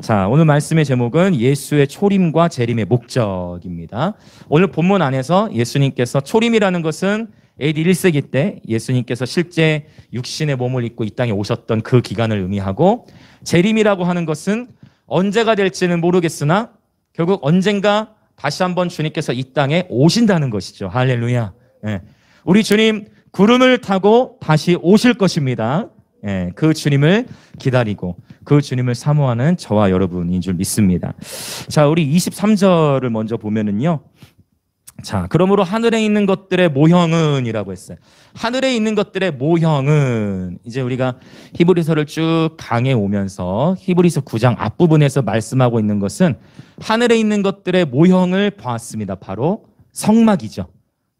자, 오늘 말씀의 제목은 예수의 초림과 재림의 목적입니다. 오늘 본문 안에서 예수님께서 초림이라는 것은 AD 1세기 때 예수님께서 실제 육신의 몸을 입고 이 땅에 오셨던 그 기간을 의미하고, 재림이라고 하는 것은 언제가 될지는 모르겠으나 결국 언젠가 다시 한번 주님께서 이 땅에 오신다는 것이죠. 할렐루야. 예. 우리 주님 구름을 타고 다시 오실 것입니다. 예, 그 주님을 기다리고 그 주님을 사모하는 저와 여러분인 줄 믿습니다. 자, 우리 23절을 먼저 보면은요. 자, 그러므로 하늘에 있는 것들의 모형은 이라고 했어요. 하늘에 있는 것들의 모형은, 이제 우리가 히브리서를 쭉 강해 오면서 히브리서 9장 앞부분에서 말씀하고 있는 것은 하늘에 있는 것들의 모형을 보았습니다. 바로 성막이죠.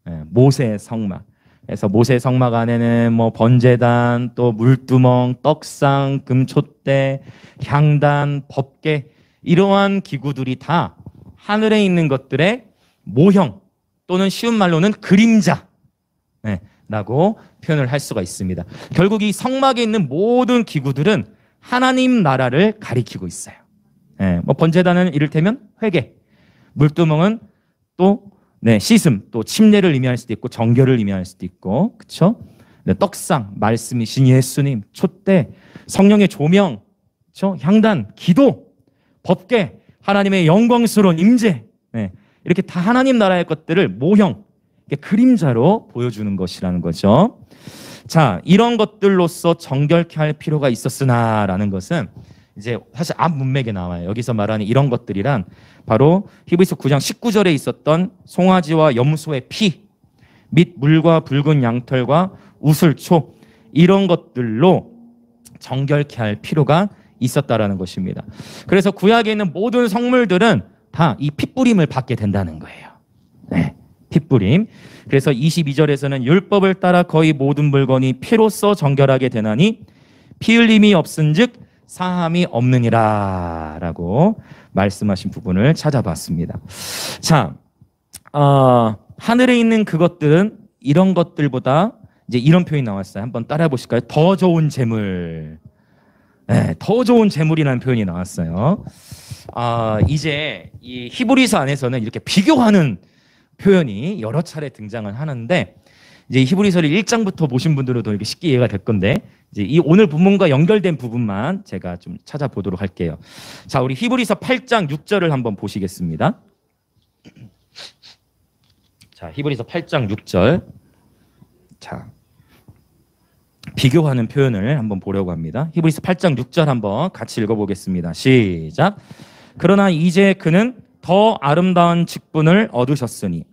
예, 모세의 성막. 그래서 모세 성막 안에는 뭐 번제단, 또 물두멍, 떡상, 금촛대, 향단, 법궤, 이러한 기구들이 다 하늘에 있는 것들의 모형, 또는 쉬운 말로는 그림자, 네, 라고 표현을 할 수가 있습니다. 결국 이 성막에 있는 모든 기구들은 하나님 나라를 가리키고 있어요. 네, 뭐 번제단은 이를테면 회개, 물두멍은 또 씻음, 또 침례를 의미할 수도 있고 정결을 의미할 수도 있고, 그렇죠? 네, 떡상, 말씀이신 예수님, 촛대, 성령의 조명, 그렇죠? 향단, 기도, 법궤, 하나님의 영광스러운 임재, 네, 이렇게 다 하나님 나라의 것들을 모형, 그림자로 보여주는 것이라는 거죠. 자, 이런 것들로서 정결케 할 필요가 있었으나라는 것은 이제 사실 앞 문맥에 나와요. 여기서 말하는 이런 것들이란 바로 히브리서 9장 19절에 있었던 송아지와 염소의 피 및 물과 붉은 양털과 우슬초, 이런 것들로 정결케 할 필요가 있었다라는 것입니다. 그래서 구약에 있는 모든 성물들은 다 이 핏부림을 받게 된다는 거예요. 네, 핏부림. 그래서 22절에서는 율법을 따라 거의 모든 물건이 피로써 정결하게 되나니 피 흘림이 없은즉 사함이 없느니라 라고 말씀하신 부분을 찾아봤습니다. 자, 하늘에 있는 그것들은 이런 것들보다 이제 이런 표현이 나왔어요. 한번 따라해 보실까요? 더 좋은 재물. 네, 더 좋은 재물이라는 표현이 나왔어요. 이제 이 히브리서 안에서는 이렇게 비교하는 표현이 여러 차례 등장을 하는데, 이제 히브리서를 1장부터 보신 분들은 더 이렇게 쉽게 이해가 될 건데, 이제 이 오늘 본문과 연결된 부분만 제가 좀 찾아보도록 할게요. 자, 우리 히브리서 8장 6절을 한번 보시겠습니다. 자, 히브리서 8장 6절. 자, 비교하는 표현을 한번 보려고 합니다. 히브리서 8장 6절 한번 같이 읽어보겠습니다. 시작. 그러나 이제 그는 더 아름다운 직분을 얻으셨으니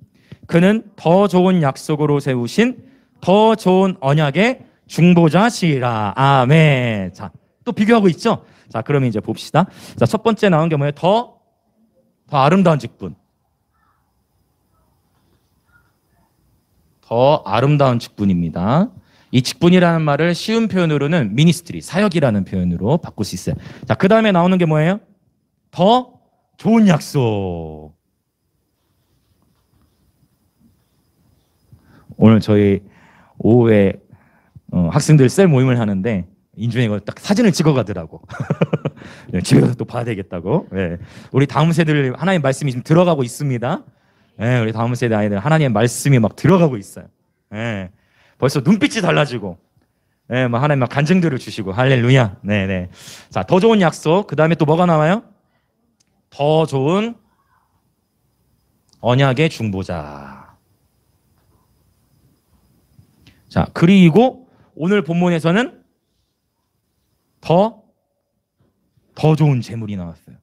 그는 더 좋은 약속으로 세우신 더 좋은 언약의 중보자시라. 아멘. 자, 또 비교하고 있죠? 자, 그러면 이제 봅시다. 자, 첫 번째 나온 게 뭐예요? 더 아름다운 직분. 더 아름다운 직분입니다. 이 직분이라는 말을 쉬운 표현으로는 미니스트리, 사역이라는 표현으로 바꿀 수 있어요. 자, 그 다음에 나오는 게 뭐예요? 더 좋은 약속. 오늘 저희 오후에 학생들 셀 모임을 하는데 인준이 이거 딱 사진을 찍어가더라고. 네, 집에 가서 또 봐야 되겠다고. 네. 우리 다음 세대들 하나님의 말씀이 지금 들어가고 있습니다. 네, 우리 다음 세대 아이들 하나님의 말씀이 막 들어가고 있어요. 네. 벌써 눈빛이 달라지고, 네, 막 하나님 막 간증들을 주시고, 할렐루야. 네네. 자, 더 좋은 약속. 그 다음에 또 뭐가 나와요? 더 좋은 언약의 중보자. 자, 그리고 오늘 본문에서는 더 좋은 재물이 나왔어요.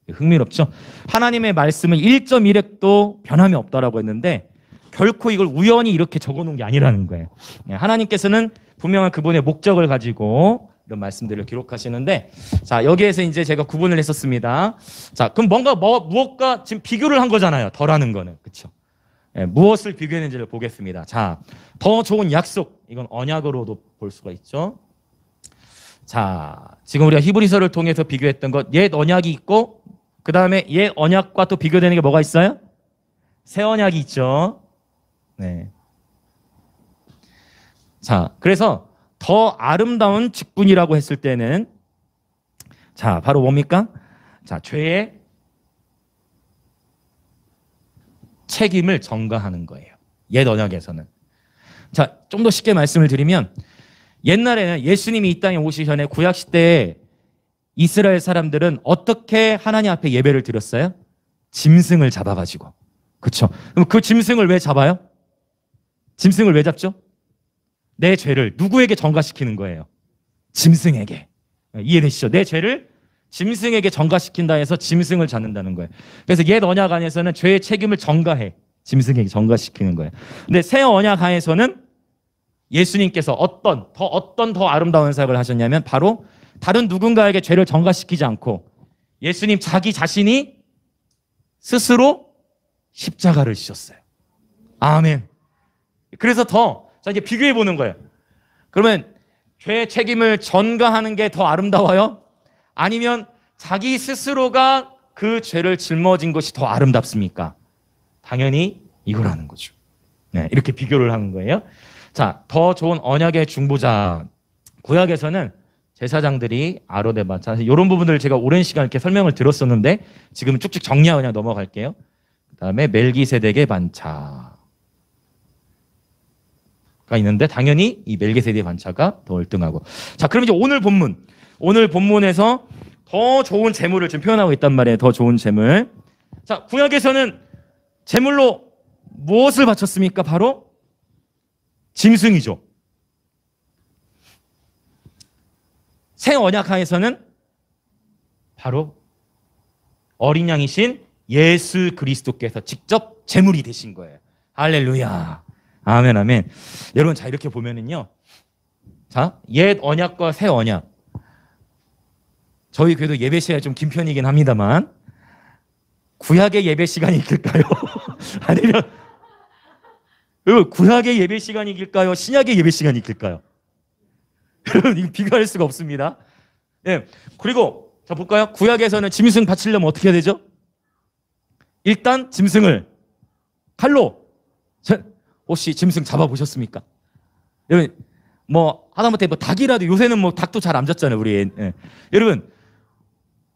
흥미롭죠? 하나님의 말씀은 1.1획도 변함이 없다라고 했는데 결코 이걸 우연히 이렇게 적어놓은 게 아니라는 거예요. 하나님께서는 분명한 그분의 목적을 가지고 이런 말씀들을 기록하시는데, 자, 여기에서 이제 제가 구분을 했었습니다. 자, 그럼 무엇과 지금 비교를 한 거잖아요. 더라는 거는. 그렇죠? 예, 무엇을 비교했는지를 보겠습니다. 자, 더 좋은 약속. 이건 언약으로도 볼 수가 있죠. 자, 지금 우리가 히브리서를 통해서 비교했던 것, 옛 언약이 있고 그 다음에 옛 언약과 또 비교되는 게 뭐가 있어요? 새 언약이 있죠. 네. 자, 그래서 더 아름다운 직분이라고 했을 때는, 자, 바로 뭡니까? 자, 죄의 책임을 전가하는 거예요. 옛 언약에서는. 자, 좀 더 쉽게 말씀을 드리면 옛날에는 예수님이 이 땅에 오시기 전에 구약 시대에 이스라엘 사람들은 어떻게 하나님 앞에 예배를 드렸어요? 짐승을 잡아가지고. 그렇죠? 그럼 그 짐승을 왜 잡아요? 짐승을 왜 잡죠? 내 죄를 누구에게 전가시키는 거예요? 짐승에게. 이해되시죠? 내 죄를 짐승에게 전가시킨다 해서 짐승을 잡는다는 거예요. 그래서 옛 언약 안에서는 죄의 책임을 전가해. 짐승에게 전가시키는 거예요. 근데 새 언약 안에서는 예수님께서 어떤 더 아름다운 사역을 하셨냐면 바로 다른 누군가에게 죄를 전가시키지 않고 예수님 자기 자신이 스스로 십자가를 지셨어요. 아멘. 그래서 자 이제 비교해 보는 거예요. 그러면 죄의 책임을 전가하는 게 더 아름다워요? 아니면 자기 스스로가 그 죄를 짊어진 것이 더 아름답습니까? 당연히 이거라는 거죠. 네, 이렇게 비교를 하는 거예요. 자, 더 좋은 언약의 중보자. 구약에서는 제사장들이 아론의 반차. 이런 부분들을 제가 오랜 시간 이렇게 설명을 들었었는데 지금 쭉쭉 정리하고 그냥 넘어갈게요. 그 다음에 멜기세덱의 반차가 있는데 당연히 이 멜기세덱의 반차가 더 월등하고. 자, 그럼 이제 오늘 본문에서 더 좋은 재물을 지금 표현하고 있단 말이에요. 더 좋은 재물. 자, 구약에서는 재물로 무엇을 바쳤습니까? 바로 짐승이죠. 새 언약하에서는 바로 어린 양이신 예수 그리스도께서 직접 제물이 되신 거예요. 할렐루야. 아멘, 아멘. 여러분, 자, 이렇게 보면은요. 자, 옛 언약과 새 언약. 저희 그래도 예배 시간이 좀 긴 편이긴 합니다만, 구약의 예배 시간이 이길까요? 아니면, 구약의 예배 시간이 이길까요? 신약의 예배 시간이 이길까요? 여러분, 이거 비교할 수가 없습니다. 예. 그리고, 자, 볼까요? 구약에서는 짐승 바치려면 어떻게 해야 되죠? 일단, 짐승을 칼로, 혹시 짐승 잡아보셨습니까? 여러분, 하다못해 닭이라도 요새는 닭도 잘 안 잡잖아요, 우리. 예. 여러분,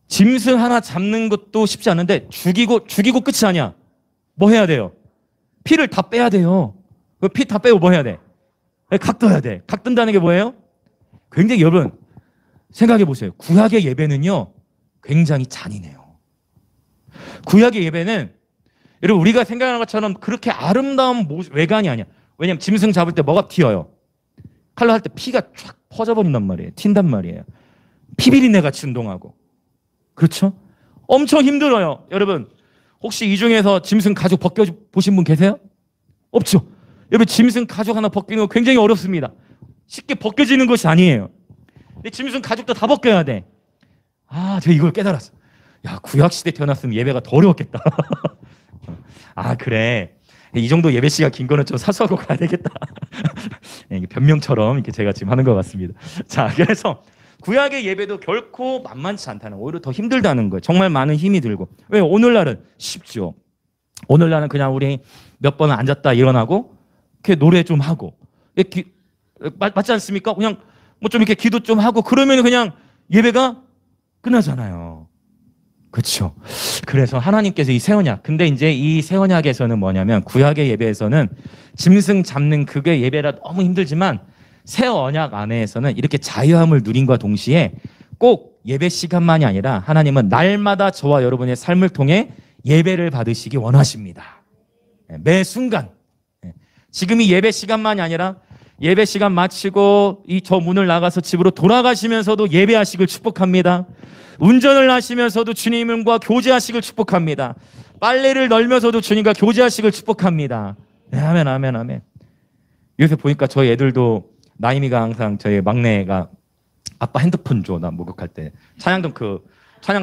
짐승 하나 잡는 것도 쉽지 않은데 죽이고 끝이 아니야. 뭐 해야 돼요? 피를 다 빼야 돼요. 그 피 다 빼고 뭐 해야 돼? 각 떠야 돼. 각 뜬다는 게 뭐예요? 굉장히 여러분 생각해 보세요. 구약의 예배는요 굉장히 잔인해요. 구약의 예배는 여러분 우리가 생각하는 것처럼 그렇게 아름다운 외관이 아니야. 왜냐면 짐승 잡을 때 뭐가 튀어요? 칼로 할 때 피가 쫙 퍼져버린단 말이에요. 튄단 말이에요. 피비린내 같이 운동하고. 그렇죠? 엄청 힘들어요. 여러분 혹시 이 중에서 짐승 가죽 벗겨보신 분 계세요? 없죠? 여러분 짐승 가죽 하나 벗기는 거 굉장히 어렵습니다. 쉽게 벗겨지는 것이 아니에요. 근데 짐승 가죽도 다 벗겨야 돼. 제가 이걸 깨달았어. 야, 구약시대 태어났으면 예배가 더 어려웠겠다. 그래. 이 정도 예배 시간 긴 거는 좀 사수하고 가야 되겠다. 변명처럼 이렇게 제가 지금 하는 것 같습니다. 자, 그래서 구약의 예배도 결코 만만치 않다는, 오히려 더 힘들다는 거예요. 정말 많은 힘이 들고. 왜? 오늘날은 쉽죠. 오늘날은 그냥 우리 몇 번 앉았다 일어나고 이렇게 노래 좀 하고 맞지 않습니까? 그냥 좀 이렇게 기도 좀 하고 그러면 그냥 예배가 끝나잖아요. 그렇죠. 그래서 하나님께서 이 새 언약, 근데 이제 이 새 언약에서는 뭐냐면 구약의 예배에서는 짐승 잡는 그게 예배라 너무 힘들지만 새 언약 안에서는 이렇게 자유함을 누림과 동시에 꼭 예배 시간만이 아니라 하나님은 날마다 저와 여러분의 삶을 통해 예배를 받으시기 원하십니다. 매 순간. 지금이 예배 시간만이 아니라 예배 시간 마치고 저 문을 나가서 집으로 돌아가시면서도 예배하시길 축복합니다. 운전을 하시면서도 주님과 교제하시길 축복합니다. 빨래를 널면서도 주님과 교제하시길 축복합니다. 네, 아멘, 아멘, 아멘. 요새 보니까 저희 애들도 나이미가 항상 저희 막내가 아빠 핸드폰 줘, 나 목욕할 때. 찬양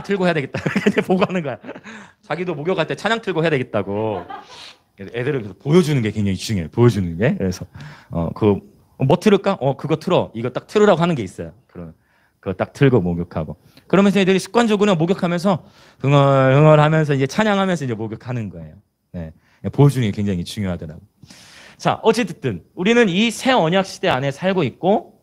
틀고 해야 되겠다. 보고 하는 거야. 자기도 목욕할 때 찬양 틀고 해야 되겠다고. 애들을 계속 보여주는 게 굉장히 중요해요. 보여주는 게. 그래서 뭐 틀을까? 그거 틀어. 이거 딱 틀으라고 하는 게 있어요. 그거 딱 틀고 목욕하고. 그러면서 애들이 습관적으로 목욕하면서 흥얼흥얼하면서 이제 찬양하면서 이제 목욕하는 거예요. 네. 보여주는 게 굉장히 중요하더라고요. 자, 어쨌든 우리는 이 새 언약 시대 안에 살고 있고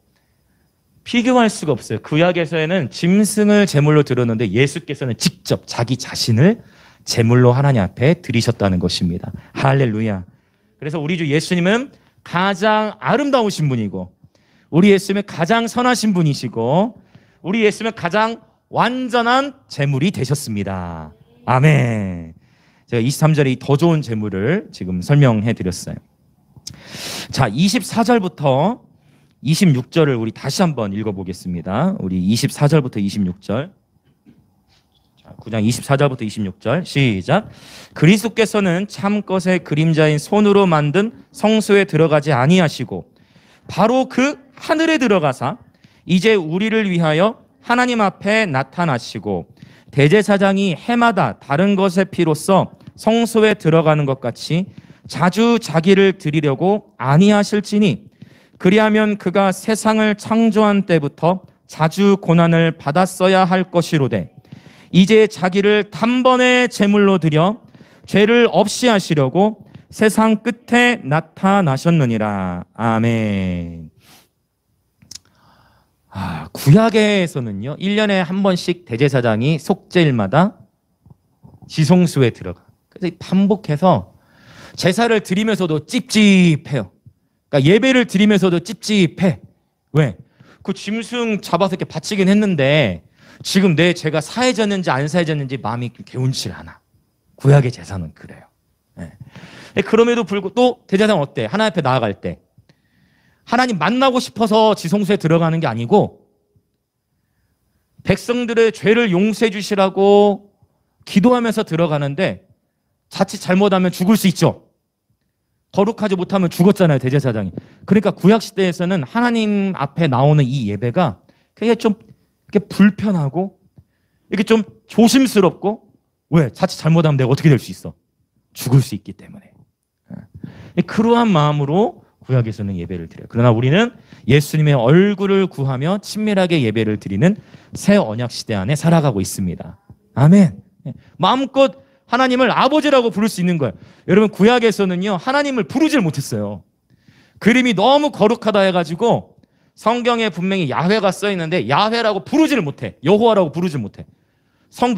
비교할 수가 없어요. 구약에서는 짐승을 제물로 드렸는데 예수께서는 직접 자기 자신을 제물로 하나님 앞에 드리셨다는 것입니다. 할렐루야. 그래서 우리 주 예수님은 가장 아름다우신 분이고, 우리 예수님은 가장 선하신 분이시고, 우리 예수님은 가장 완전한 제물이 되셨습니다. 아멘. 제가 23절에 더 좋은 제물을 지금 설명해 드렸어요. 자, 24절부터 26절을 우리 다시 한번 읽어보겠습니다. 우리 24절부터 26절. 자, 9장 24절부터 26절 시작. 그리스도께서는 참것의 그림자인 손으로 만든 성소에 들어가지 아니하시고 바로 그 하늘에 들어가사 이제 우리를 위하여 하나님 앞에 나타나시고 대제사장이 해마다 다른 것의 피로써 성소에 들어가는 것 같이 자주 자기를 드리려고 아니하실지니 그리하면 그가 세상을 창조한 때부터 자주 고난을 받았어야 할 것이로되 이제 자기를 단번에 제물로 드려 죄를 없이 하시려고 세상 끝에 나타나셨느니라. 아멘. 구약에서는요 1년에 한 번씩 대제사장이 속죄일마다 지성소에 들어가. 그래서 반복해서 제사를 드리면서도 찝찝해요. 그러니까 예배를 드리면서도 찝찝해. 왜? 그 짐승 잡아서 이렇게 바치긴 했는데 지금 내 죄가 사해졌는지 안 사해졌는지 마음이 개운치 않아. 구약의 제사는 그래요. 네. 그럼에도 불구하고 또 대제사장은 어때? 하나님 앞에 나아갈 때 하나님 만나고 싶어서 지성소에 들어가는 게 아니고 백성들의 죄를 용서해 주시라고 기도하면서 들어가는데 자칫 잘못하면 죽을 수 있죠. 거룩하지 못하면 죽었잖아요, 대제사장이. 그러니까 구약시대에서는 하나님 앞에 나오는 이 예배가 그게 좀 이렇게 불편하고 이렇게 좀 조심스럽고, 왜? 자칫 잘못하면 내가 어떻게 될 수 있어? 죽을 수 있기 때문에. 그러한 마음으로 구약에서는 예배를 드려요. 그러나 우리는 예수님의 얼굴을 구하며 친밀하게 예배를 드리는 새 언약 시대 안에 살아가고 있습니다. 아멘. 마음껏 하나님을 아버지라고 부를 수 있는 거예요. 여러분, 구약에서는요 하나님을 부르질 못했어요. 그림이 너무 거룩하다 해가지고 성경에 분명히 야훼가 써 있는데 야훼라고 부르지를 못해. 여호와라고 부르질 못해.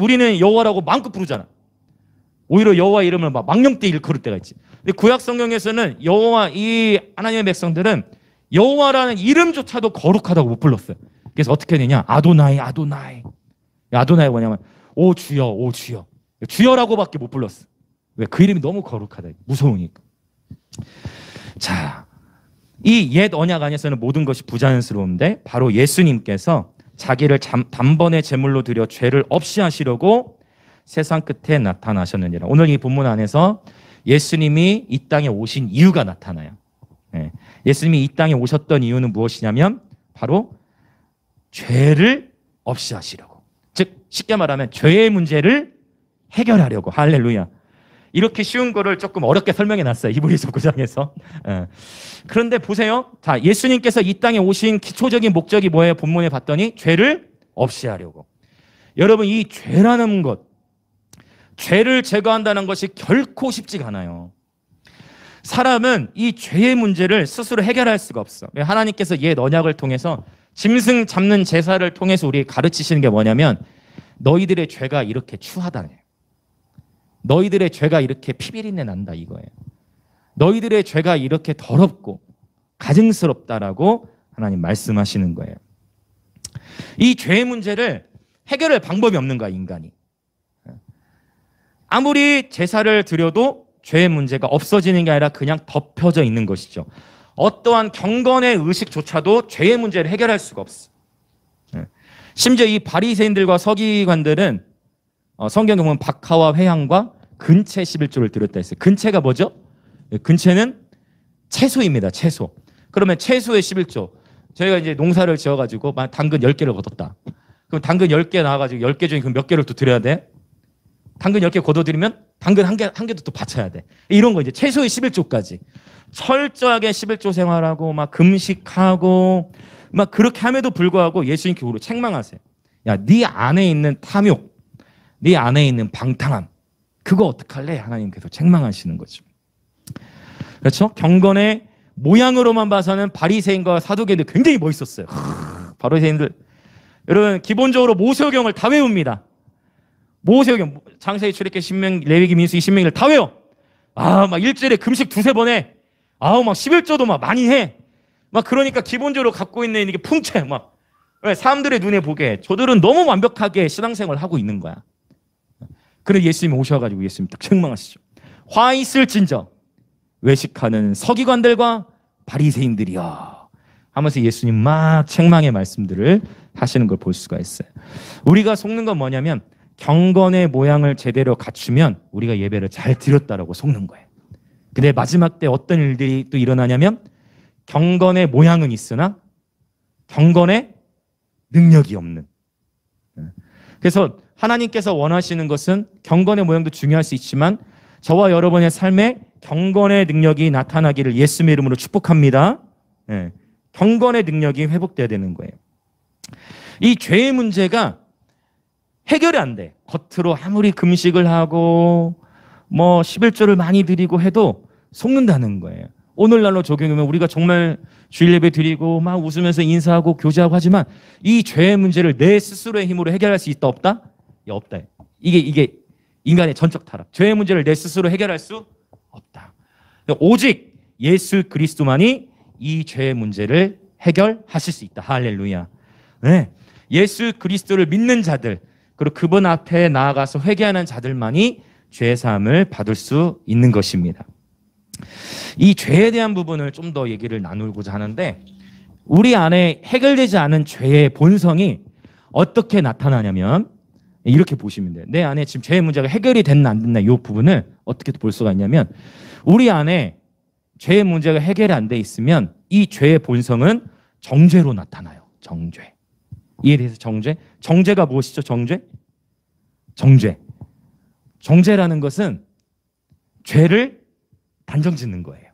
우리는 여호와라고 마음껏 부르잖아. 오히려 여호와 이름을 막 망령되이 일컬을 때가 있지. 근데 구약 성경에서는 여호와, 이 하나님의 백성들은 여호와라는 이름조차도 거룩하다고 못 불렀어요. 그래서 어떻게 되냐? 아도나이, 아도나이. 아도나이가 뭐냐면 오 주여, 오 주여. 주여라고밖에 못 불렀어. 왜? 그 이름이 너무 거룩하다. 무서우니까. 자, 이 옛 언약 안에서는 모든 것이 부자연스러운데 바로 예수님께서 자기를 단번에 제물로 드려 죄를 없이 하시려고 세상 끝에 나타나셨느니라. 오늘 이 본문 안에서 예수님이 이 땅에 오신 이유가 나타나요. 예수님이 이 땅에 오셨던 이유는 무엇이냐면 바로 죄를 없이 하시려고. 즉 쉽게 말하면 죄의 문제를 해결하려고. 할렐루야. 이렇게 쉬운 거를 조금 어렵게 설명해 놨어요. 히브리서 9장에서. 그런데 보세요. 자, 예수님께서 이 땅에 오신 기초적인 목적이 뭐예요? 본문에 봤더니 죄를 없이 하려고. 여러분, 이 죄라는 것, 죄를 제거한다는 것이 결코 쉽지가 않아요. 사람은 이 죄의 문제를 스스로 해결할 수가 없어. 하나님께서 옛 언약을 통해서 짐승 잡는 제사를 통해서 우리에게 가르치시는 게 뭐냐면 너희들의 죄가 이렇게 추하다네. 너희들의 죄가 이렇게 피비린내 난다 이거예요. 너희들의 죄가 이렇게 더럽고 가증스럽다라고 하나님 말씀하시는 거예요. 이 죄의 문제를 해결할 방법이 없는 거야, 인간이. 아무리 제사를 드려도 죄의 문제가 없어지는 게 아니라 그냥 덮여져 있는 것이죠. 어떠한 경건의 의식조차도 죄의 문제를 해결할 수가 없어. 심지어 이 바리새인들과 서기관들은 성경에 보면 박하와 회향과 근채 11조를 드렸다 했어요. 근채가 뭐죠? 근채는 채소입니다. 채소. 그러면 채소의 11조. 저희가 이제 농사를 지어가지고 당근 10개를 거뒀다. 그럼 당근 10개 나와가지고 10개 중에 그럼 몇 개를 또 드려야 돼? 당근 10개 거둬들이면 당근 한 개도 또 바쳐야 돼. 이런 거 이제 채소의 11조까지. 철저하게 11조 생활하고 막 금식하고 막 그렇게 함에도 불구하고 예수님께 우리 책망하세요. 야, 네 안에 있는 탐욕, 네 안에 있는 방탕함, 그거 어떡할래? 하나님께서 책망하시는 거죠. 그렇죠? 경건의 모양으로만 봐서는 바리새인과 사두개인들 굉장히 멋있었어요. 바리새인들 여러분 기본적으로 모세오경을 다 외웁니다. 모세오경, 창세기, 출애굽기, 신명기, 레위기, 민수기, 신명기를 다 외워. 막 일주일에 금식 2-3번 해. 막 11조도 막 많이 해. 막 그러니까 기본적으로 갖고 있는 이게 풍채 막 사람들의 눈에 보게 저들은 너무 완벽하게 신앙생활을 하고 있는 거야. 그래 예수님이 오셔가지고 예수님 딱 책망하시죠. 화 있을진저 외식하는 서기관들과 바리새인들이여 하면서 예수님 막 책망의 말씀들을 하시는 걸 볼 수가 있어요. 우리가 속는 건 뭐냐면 경건의 모양을 제대로 갖추면 우리가 예배를 잘 드렸다라고 속는 거예요. 근데 마지막 때 어떤 일들이 또 일어나냐면 경건의 모양은 있으나 경건의 능력이 없는. 그래서 하나님께서 원하시는 것은 경건의 모양도 중요할 수 있지만 저와 여러분의 삶에 경건의 능력이 나타나기를 예수님의 이름으로 축복합니다. 경건의 능력이 회복돼야 되는 거예요. 이 죄의 문제가 해결이 안 돼. 겉으로 아무리 금식을 하고 11조를 많이 드리고 해도 속는다는 거예요. 오늘날로 적용하면 우리가 정말 주일 예배 드리고 막 웃으면서 인사하고 교제하고 하지만 이 죄의 문제를 내 스스로의 힘으로 해결할 수 있다 없다? 없다. 이게 인간의 전적 타락. 죄의 문제를 내 스스로 해결할 수 없다. 오직 예수 그리스도만이 이 죄의 문제를 해결하실 수 있다. 할렐루야. 네. 예수 그리스도를 믿는 자들 그리고 그분 앞에 나아가서 회개하는 자들만이 죄 사함을 받을 수 있는 것입니다. 이 죄에 대한 부분을 좀 더 얘기를 나누고자 하는데 우리 안에 해결되지 않은 죄의 본성이 어떻게 나타나냐면 이렇게 보시면 돼요. 내 안에 지금 죄의 문제가 해결이 됐나 안 됐나 이 부분을 어떻게 볼 수가 있냐면 우리 안에 죄의 문제가 해결이 안 돼 있으면 이 죄의 본성은 정죄로 나타나요. 정죄. 이에 대해서 정죄. 정죄가 무엇이죠? 정죄. 정죄라는 것은 죄를 단정짓는 거예요.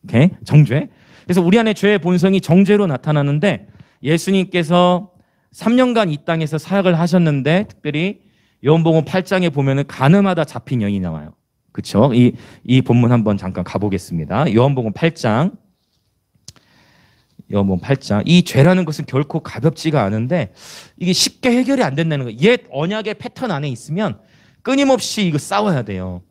오케이? 정죄. 그래서 우리 안에 죄의 본성이 정죄로 나타나는데 예수님께서 3년간 이 땅에서 사역을 하셨는데 특별히 요한복음 8장에 보면은 간음하다 잡힌 여인이 나와요. 그렇죠? 이 본문 한번 잠깐 가보겠습니다. 요한복음 8장. 이 죄라는 것은 결코 가볍지가 않은데 이게 쉽게 해결이 안 된다는 거예요. 옛 언약의 패턴 안에 있으면 끊임없이 이거 싸워야 돼요.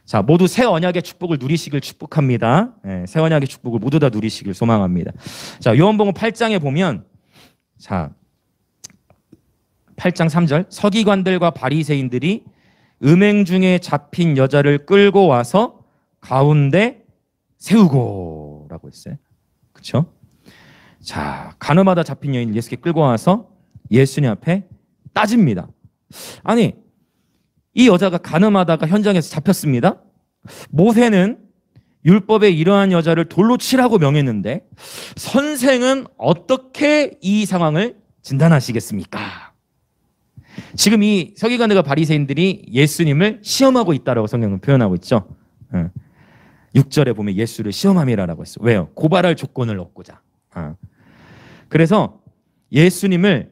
자, 모두 새 언약의 축복을 누리시길 축복합니다. 새 언약의 축복을 모두 다 누리시길 소망합니다. 자, 요한복음 8장에 보면 자, 8장 3절 서기관들과 바리새인들이 음행 중에 잡힌 여자를 끌고 와서 가운데 세우고 라고 했어요. 그렇죠? 자, 간음하다 잡힌 여인 예수께 끌고 와서 예수님 앞에 따집니다. 아니, 이 여자가 간음하다가 현장에서 잡혔습니다. 모세는 율법에 이러한 여자를 돌로 치라고 명했는데 선생은 어떻게 이 상황을 진단하시겠습니까? 지금 이 서기관들과 바리새인들이 예수님을 시험하고 있다라고 성경은 표현하고 있죠. 6절에 보면 예수를 시험함이라고 했어요. 왜요? 고발할 조건을 얻고자. 그래서 예수님을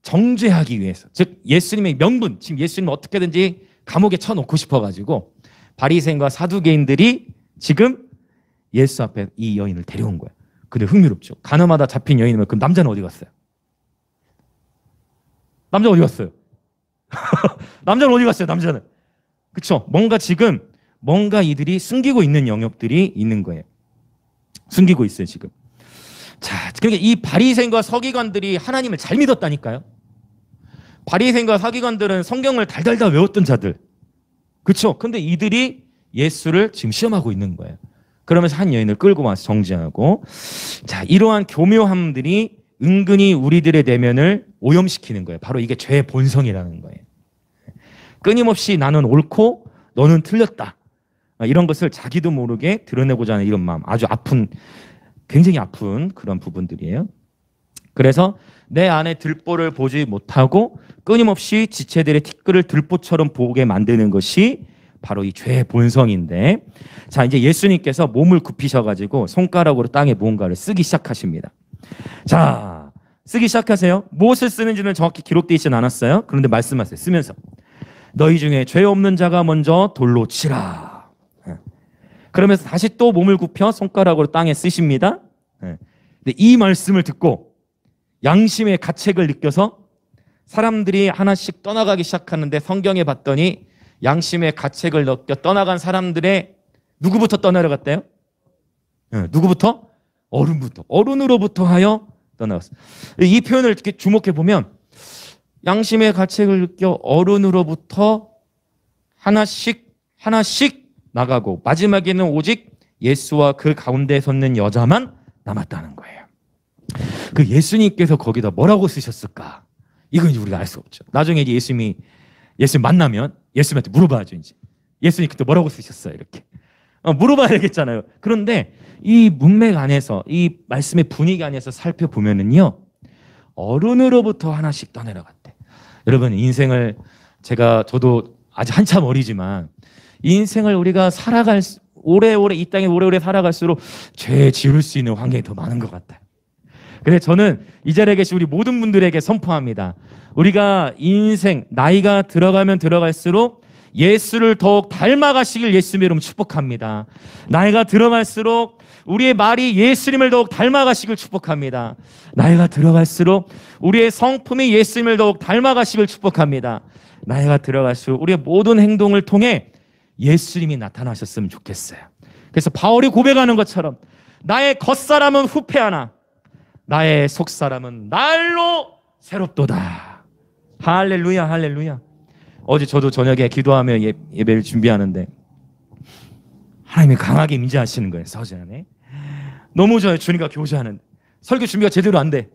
정죄하기 위해서, 즉 예수님의 명분, 지금 예수님을 어떻게든지 감옥에 쳐놓고 싶어가지고 바리새인과 사두개인들이 지금 예수 앞에 이 여인을 데려온 거예요. 근데 흥미롭죠. 간음하다 잡힌 여인이면 그럼 남자는 어디 갔어요? 남자 어디 갔어요? 남자는 어디 갔어요? 남자는. 그렇죠? 뭔가 이들이 숨기고 있는 영역들이 있는 거예요. 숨기고 있어요 지금. 자, 그러니까 이 바리새인과 서기관들이 하나님을 잘 믿었다니까요. 바리새인과 서기관들은 성경을 달달달 외웠던 자들. 그렇죠? 근데 이들이 예수를 지금 시험하고 있는 거예요. 그러면서 한 여인을 끌고 와서 정죄하고, 자, 이러한 교묘함들이 은근히 우리들의 내면을 오염시키는 거예요. 바로 이게 죄의 본성이라는 거예요. 끊임없이 나는 옳고 너는 틀렸다. 이런 것을 자기도 모르게 드러내고자 하는 이런 마음. 아주 아픈, 굉장히 아픈 그런 부분들이에요. 그래서 내 안에 들보를 보지 못하고 끊임없이 지체들의 티끌을 들보처럼 보게 만드는 것이 바로 이 죄의 본성인데, 자, 이제 예수님께서 몸을 굽히셔가지고 손가락으로 땅에 무언가를 쓰기 시작하십니다. 자, 쓰기 시작하세요. 무엇을 쓰는지는 정확히 기록되어 있진 않았어요. 그런데 말씀하세요. 쓰면서 너희 중에 죄 없는 자가 먼저 돌로 치라. 그러면서 다시 또 몸을 굽혀 손가락으로 땅에 쓰십니다. 근데 이 말씀을 듣고 양심의 가책을 느껴서 사람들이 하나씩 떠나가기 시작하는데 성경에 봤더니 양심의 가책을 느껴 떠나간 사람들의 누구부터 떠나려갔대요? 누구부터? 어른부터. 어른으로부터 하여 떠나갔어요. 이 표현을 이렇게 주목해 보면 양심의 가책을 느껴 어른으로부터 하나씩 나가고 마지막에는 오직 예수와 그 가운데 섰는 여자만 남았다는 거예요. 그 예수님께서 거기다 뭐라고 쓰셨을까? 이건 이제 우리가 알 수 없죠. 나중에 이제 예수님 만나면 예수님한테 물어봐야죠. 이제 예수님 그때 뭐라고 쓰셨어요? 이렇게 물어봐야 되겠잖아요. 그런데 이 문맥 안에서 이 말씀의 분위기 안에서 살펴보면은요, 어른으로부터 하나씩 떠내려갔대. 여러분, 인생을 저도 아직 한참 어리지만 인생을 우리가 오래오래 이 땅에 오래오래 살아갈수록 죄 지을 수 있는 환경이 더 많은 것 같아요. 그래서 저는 이 자리에 계신 우리 모든 분들에게 선포합니다. 우리가 인생 나이가 들어가면 들어갈수록 예수를 더욱 닮아가시길 예수님의 이름으로 축복합니다. 나이가 들어갈수록 우리의 말이 예수님을 더욱 닮아가시길 축복합니다. 나이가 들어갈수록 우리의 성품이 예수님을 더욱 닮아가시길 축복합니다. 나이가 들어갈수록 우리의 모든 행동을 통해 예수님이 나타나셨으면 좋겠어요. 그래서 바울이 고백하는 것처럼 나의 겉사람은 후패하나 나의 속사람은 날로 새롭도다. 할렐루야, 할렐루야. 어제 저도 저녁에 기도하며 예배를 준비하는데 하나님이 강하게 임재하시는 거예요. 서재 안에 너무 좋아요. 주님과 교제하는 설교 준비가 제대로 안 돼.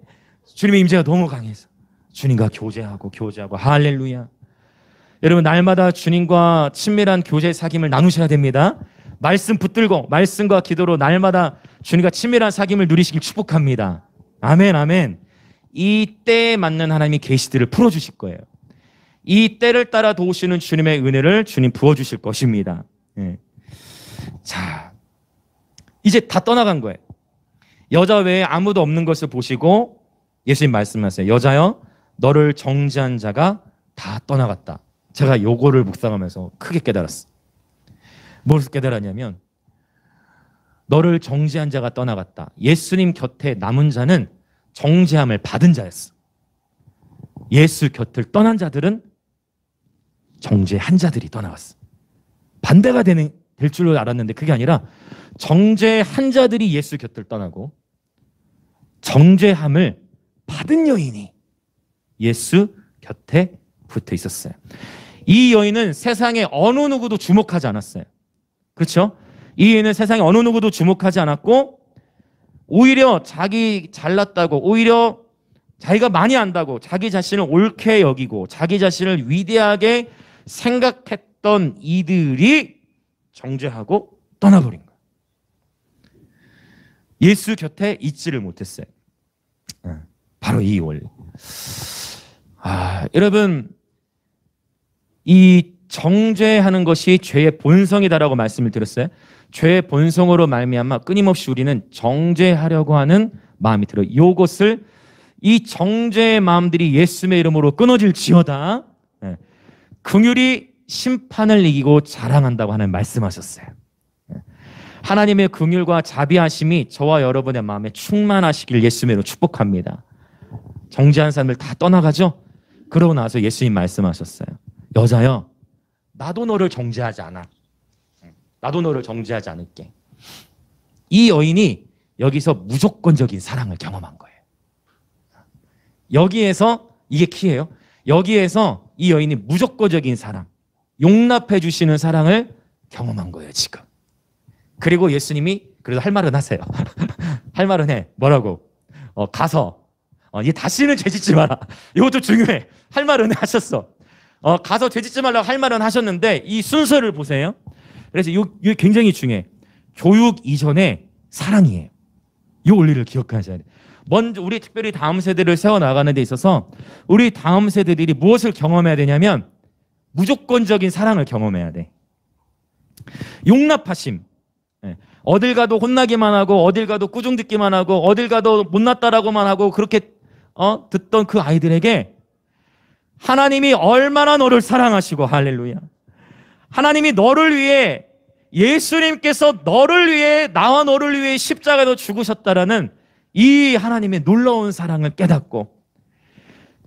주님의 임재가 너무 강해서 주님과 교제하고 할렐루야. 여러분, 날마다 주님과 친밀한 교제 사귐을 나누셔야 됩니다. 말씀 붙들고 말씀과 기도로 날마다 주님과 친밀한 사귐을 누리시길 축복합니다. 아멘, 아멘. 이 때에 맞는 하나님이 계시들을 풀어주실 거예요. 이 때를 따라 도우시는 주님의 은혜를 주님 부어주실 것입니다. 예. 자, 이제 다 떠나간 거예요. 여자 외에 아무도 없는 것을 보시고 예수님 말씀하세요. 여자여, 너를 정죄한 자가 다 떠나갔다. 제가 요거를 묵상하면서 크게 깨달았어. 뭘 깨달았냐면 너를 정죄한 자가 떠나갔다. 예수님 곁에 남은 자는 정죄함을 받은 자였어. 예수 곁을 떠난 자들은 정죄한 자들이 떠나갔어. 반대가 될 줄로 알았는데 그게 아니라 정죄한 자들이 예수 곁을 떠나고 정죄함을 받은 여인이 예수 곁에 붙어 있었어요. 이 여인은 세상에 어느 누구도 주목하지 않았어요. 그렇죠? 이 여인은 세상에 어느 누구도 주목하지 않았고 오히려 자기 잘났다고, 오히려 자기가 많이 안다고 자기 자신을 옳게 여기고 자기 자신을 위대하게 생각했던 이들이 정죄하고 떠나버린 거예요. 예수 곁에 있지를 못했어요. 바로 이 원리. 여러분, 이 정죄하는 것이 죄의 본성이다라고 말씀을 드렸어요. 죄의 본성으로 말미암아 끊임없이 우리는 정죄하려고 하는 마음이 들어요. 이것을 이 정죄의 마음들이 예수의 이름으로 끊어질지어다. 긍휼이 심판을 이기고 자랑한다고 하는 말씀하셨어요. 하나님의 긍휼과 자비하심이 저와 여러분의 마음에 충만하시길 예수의 이름으로 축복합니다. 정죄한 사람들 다 떠나가죠? 그러고 나서 예수님 말씀하셨어요. 여자여, 나도 너를 정죄하지 않아. 나도 너를 정죄하지 않을게. 이 여인이 여기서 무조건적인 사랑을 경험한 거예요. 여기에서 이게 키예요. 여기에서 이 여인이 무조건적인 사랑, 용납해 주시는 사랑을 경험한 거예요, 지금. 그리고 예수님이 그래도 할 말은 하세요. 할 말은 해. 뭐라고? 가서 얘 다시는 죄짓지 마라. 이것도 중요해. 할 말은 하셨어. 가서 죄짓지 말라고 할 말은 하셨는데 이 순서를 보세요. 그래서 이게 굉장히 중요해. 교육 이전에 사랑이에요. 이 원리를 기억하셔야 돼요. 먼저 우리 특별히 다음 세대를 세워나가는 데 있어서 우리 다음 세대들이 무엇을 경험해야 되냐면 무조건적인 사랑을 경험해야 돼. 용납하심. 어딜 가도 혼나기만 하고 어딜 가도 꾸중 듣기만 하고 어딜 가도 못났다라고만 하고 그렇게 듣던 그 아이들에게 하나님이 얼마나 너를 사랑하시고, 할렐루야, 하나님이 너를 위해, 예수님께서 너를 위해, 나와 너를 위해 십자가에서 죽으셨다라는 이 하나님의 놀라운 사랑을 깨닫고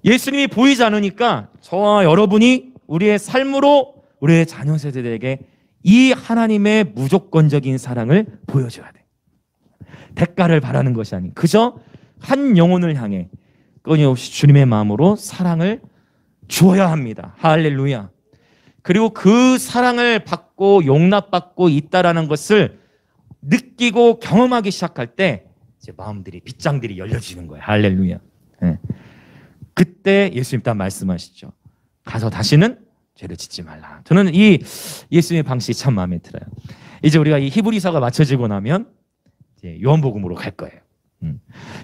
예수님이 보이지 않으니까 저와 여러분이 우리의 삶으로 우리의 자녀 세대들에게 이 하나님의 무조건적인 사랑을 보여줘야 돼. 대가를 바라는 것이 아닌 그저 한 영혼을 향해 끊임없이 주님의 마음으로 사랑을 주어야 합니다. 할렐루야. 그리고 그 사랑을 받고 용납받고 있다라는 것을 느끼고 경험하기 시작할 때 이제 마음들이 빗장들이 열려지는 거예요. 할렐루야. 네. 그때 예수님 딱 말씀하시죠. 가서 다시는 죄를 짓지 말라. 저는 이 예수님의 방식이 참 마음에 들어요. 이제 우리가 이 히브리서가 맞춰지고 나면 이제 요한복음으로 갈 거예요.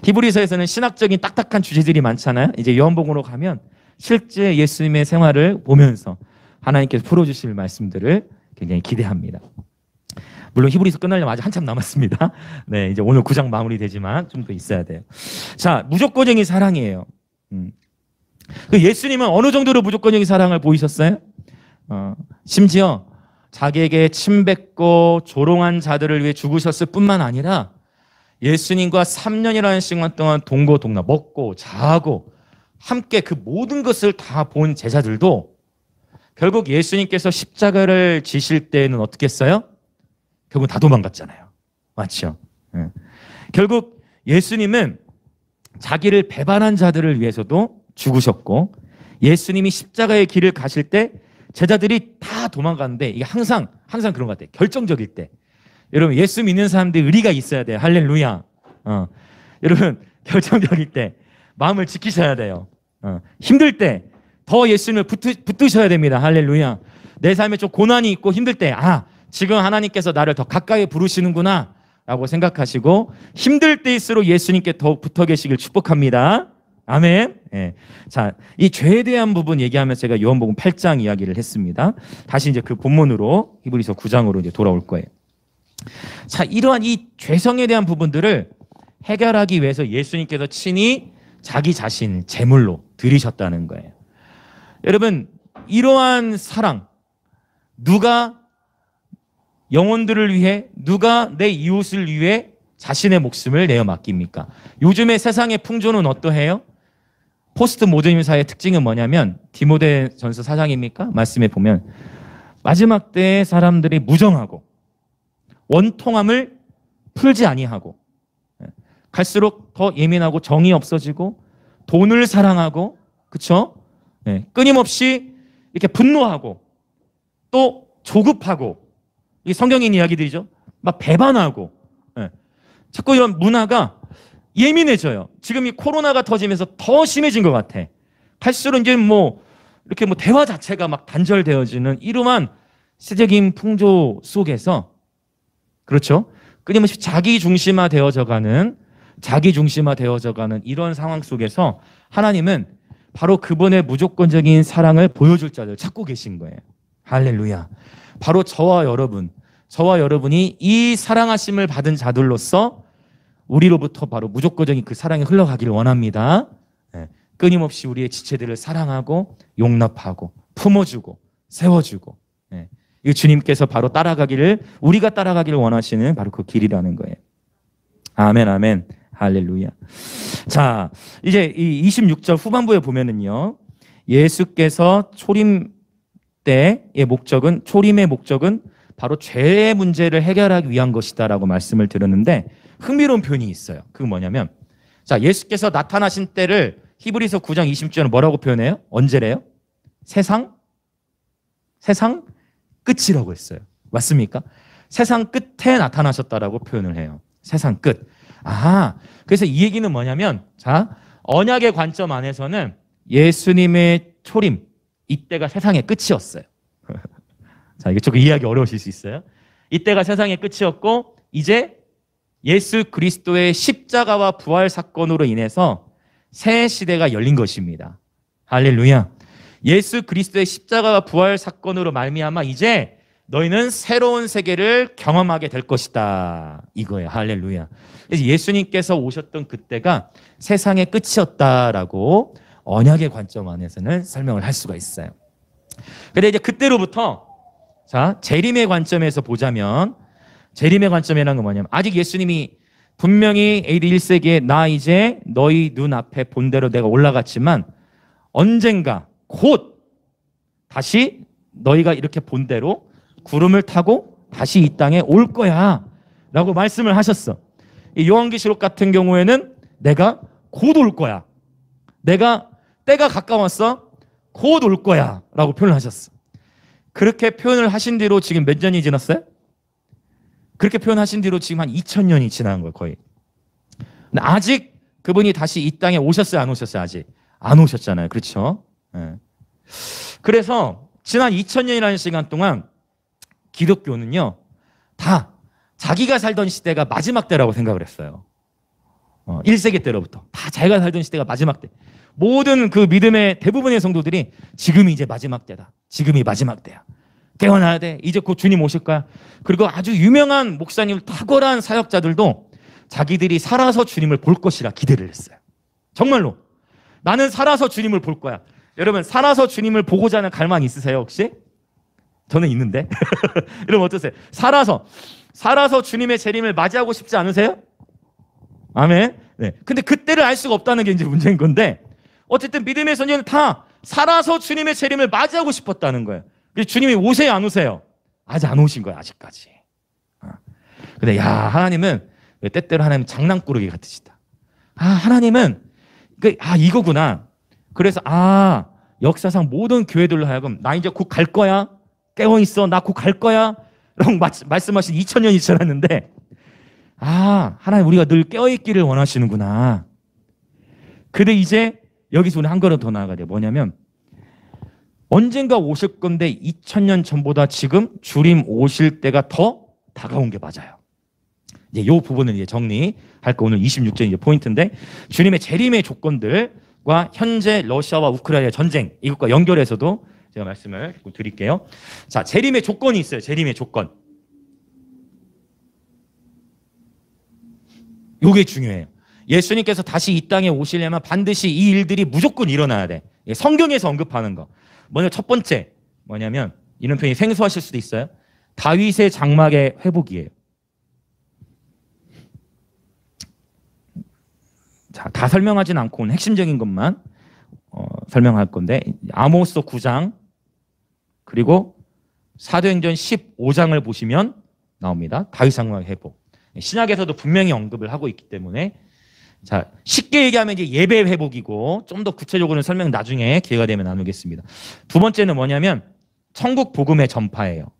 히브리서에서는 신학적인 딱딱한 주제들이 많잖아요. 이제 요한복음으로 가면 실제 예수님의 생활을 보면서 하나님께서 풀어주실 말씀들을 굉장히 기대합니다. 물론 히브리서 끝나려면 아직 한참 남았습니다. 네, 이제 오늘 9장 마무리되지만 좀 더 있어야 돼요. 자, 무조건적인 사랑이에요. 그 예수님은 어느 정도로 무조건적인 사랑을 보이셨어요? 심지어 자기에게 침뱉고 조롱한 자들을 위해 죽으셨을 뿐만 아니라 예수님과 3년이라는 시간 동안 동거동락 먹고 자고 함께 그 모든 것을 다 본 제자들도 결국 예수님께서 십자가를 지실 때는 어떻게 했어요? 결국 다 도망갔잖아요. 맞죠? 결국 예수님은 자기를 배반한 자들을 위해서도 죽으셨고 예수님이 십자가의 길을 가실 때 제자들이 다 도망가는데 이게 항상 그런 것 같아요. 결정적일 때. 여러분 예수 믿는 사람들이 의리가 있어야 돼요. 할렐루야. 여러분 결정적일 때 마음을 지키셔야 돼요. 힘들 때 더 예수님을 붙드셔야 됩니다. 할렐루야. 내 삶에 좀 고난이 있고 힘들 때 지금 하나님께서 나를 더 가까이 부르시는구나 라고 생각하시고 힘들 때일수록 예수님께 더 붙어 계시길 축복합니다. 아멘. 예. 자, 이 죄에 대한 부분 얘기하면서 제가 요한복음 8장 이야기를 했습니다. 다시 이제 그 본문으로 히브리서 9장으로 이제 돌아올 거예요. 자, 이러한 이 죄성에 대한 부분들을 해결하기 위해서 예수님께서 친히 자기 자신을 제물로 드리셨다는 거예요. 여러분, 이러한 사랑, 누가 영혼들을 위해, 누가 내 이웃을 위해 자신의 목숨을 내어 맡깁니까? 요즘의 세상의 풍조는 어떠해요? 포스트 모더니즘사의 특징은 뭐냐면 디모데전서 4장입니까? 말씀에 보면 마지막 때에 사람들이 무정하고 원통함을 풀지 아니하고 갈수록 더 예민하고 정이 없어지고 돈을 사랑하고 그렇죠? 끊임없이 이렇게 분노하고 또 조급하고 이 성경인 이야기들이죠. 막 배반하고 자꾸 이런 문화가 예민해져요. 지금 이 코로나가 터지면서 더 심해진 것 같아. 갈수록 이제 이렇게 대화 자체가 막 단절되어지는 이러한 세적인 풍조 속에서 그렇죠. 끊임없이 자기 중심화 되어져 가는 이런 상황 속에서 하나님은 바로 그분의 무조건적인 사랑을 보여줄 자들 찾고 계신 거예요. 할렐루야. 바로 저와 여러분이 이 사랑하심을 받은 자들로서 우리로부터 바로 무조건적인 그 사랑이 흘러가기를 원합니다. 끊임없이 우리의 지체들을 사랑하고 용납하고 품어주고 세워주고 이 주님께서 바로 우리가 따라가기를 원하시는 바로 그 길이라는 거예요. 아멘, 아멘, 할렐루야. 자, 이제 이 26절 후반부에 보면은요, 예수께서 초림의 목적은 바로 죄의 문제를 해결하기 위한 것이다라고 말씀을 드렸는데 흥미로운 표현이 있어요. 그게 뭐냐면 자, 예수께서 나타나신 때를 히브리서 9장 20절은 뭐라고 표현해요? 언제래요? 세상 끝이라고 했어요. 맞습니까? 세상 끝에 나타나셨다라고 표현을 해요. 세상 끝. 그래서 이 얘기는 뭐냐면 자, 언약의 관점 안에서는 예수님의 초림 이때가 세상의 끝이었어요. 자, 이게 조금 이해하기 어려우실 수 있어요. 이때가 세상의 끝이었고 이제 예수 그리스도의 십자가와 부활 사건으로 인해서 새 시대가 열린 것입니다. 할렐루야. 예수 그리스도의 십자가와 부활 사건으로 말미암아 이제 너희는 새로운 세계를 경험하게 될 것이다. 이거예요. 할렐루야. 그래서 예수님께서 오셨던 그때가 세상의 끝이었다라고 언약의 관점 안에서는 설명을 할 수가 있어요. 근데 이제 그때로부터 자, 재림의 관점에서 보자면 재림의 관점이라는 건 뭐냐면 아직 예수님이 분명히 AD 1세기에 나 이제 너희 눈앞에 본대로 내가 올라갔지만 언젠가 곧 다시 너희가 이렇게 본대로 구름을 타고 다시 이 땅에 올 거야 라고 말씀을 하셨어. 이 요한계시록 같은 경우에는 내가 곧 올 거야. 내가 때가 가까웠어. 곧 올 거야 라고 표현을 하셨어. 그렇게 표현을 하신 뒤로 지금 몇 년이 지났어요? 그렇게 표현하신 뒤로 지금 한 2000년이 지난 거예요, 거의. 근데 아직 그분이 다시 이 땅에 오셨어요, 안 오셨어요? 아직 안 오셨잖아요. 그렇죠? 네. 그래서 지난 2000년이라는 시간 동안 기독교는요, 다 자기가 살던 시대가 마지막 때라고 생각을 했어요. 1세기 때로부터 다 자기가 살던 시대가 마지막 때. 모든 그 믿음의 대부분의 성도들이 지금이 이제 마지막 때다. 지금이 마지막 때야. 깨어나야 돼. 이제 곧 주님 오실 거야. 그리고 아주 유명한 목사님, 탁월한 사역자들도 자기들이 살아서 주님을 볼 것이라 기대를 했어요. 정말로. 나는 살아서 주님을 볼 거야. 여러분, 살아서 주님을 보고자 하는 갈망 있으세요, 혹시? 저는 있는데. 여러분 어떠세요? 살아서 주님의 재림을 맞이하고 싶지 않으세요? 아멘. 네. 근데 그때를 알 수가 없다는 게 이제 문제인 건데, 어쨌든 믿음의 선녀는 다 살아서 주님의 재림을 맞이하고 싶었다는 거예요. 주님이 오세요, 안 오세요? 아직 안 오신 거예요, 아직까지. 근데 야, 하나님은 때때로 하나님 장난꾸러기 같으시다. 하나님은 이거구나. 그래서 역사상 모든 교회들로 하여금 나 이제 곧 갈 거야. 깨어 있어. 나 곧 갈 거야. 라고 말씀하신 2000년이 지났는데, 하나님 우리가 늘 깨어 있기를 원하시는구나. 근데 이제 여기서 우리 한 걸음 더 나아가야 돼요. 뭐냐면 언젠가 오실 건데 2000년 전보다 지금 주님 오실 때가 더 다가온 게 맞아요. 이제 이 부분을 이제 정리할 거 오늘 26절 이제 포인트인데, 주님의 재림의 조건들과 현재 러시아와 우크라이나의 전쟁, 이것과 연결해서도 제가 말씀을 드릴게요. 자, 재림의 조건이 있어요. 재림의 조건. 요게 중요해요. 예수님께서 다시 이 땅에 오시려면 반드시 이 일들이 무조건 일어나야 돼. 성경에서 언급하는 거. 먼저 첫 번째 뭐냐면, 이런 표현이 생소하실 수도 있어요. 다윗의 장막의 회복이에요. 자, 다 설명하진 않고 핵심적인 것만 설명할 건데, 아모스 9장 그리고 사도행전 15장을 보시면 나옵니다. 다윗 장막의 회복. 신약에서도 분명히 언급을 하고 있기 때문에, 자, 쉽게 얘기하면 이제 예배 회복이고, 좀 더 구체적으로는 설명 나중에 기회가 되면 나누겠습니다. 두 번째는 뭐냐면 천국 복음의 전파예요.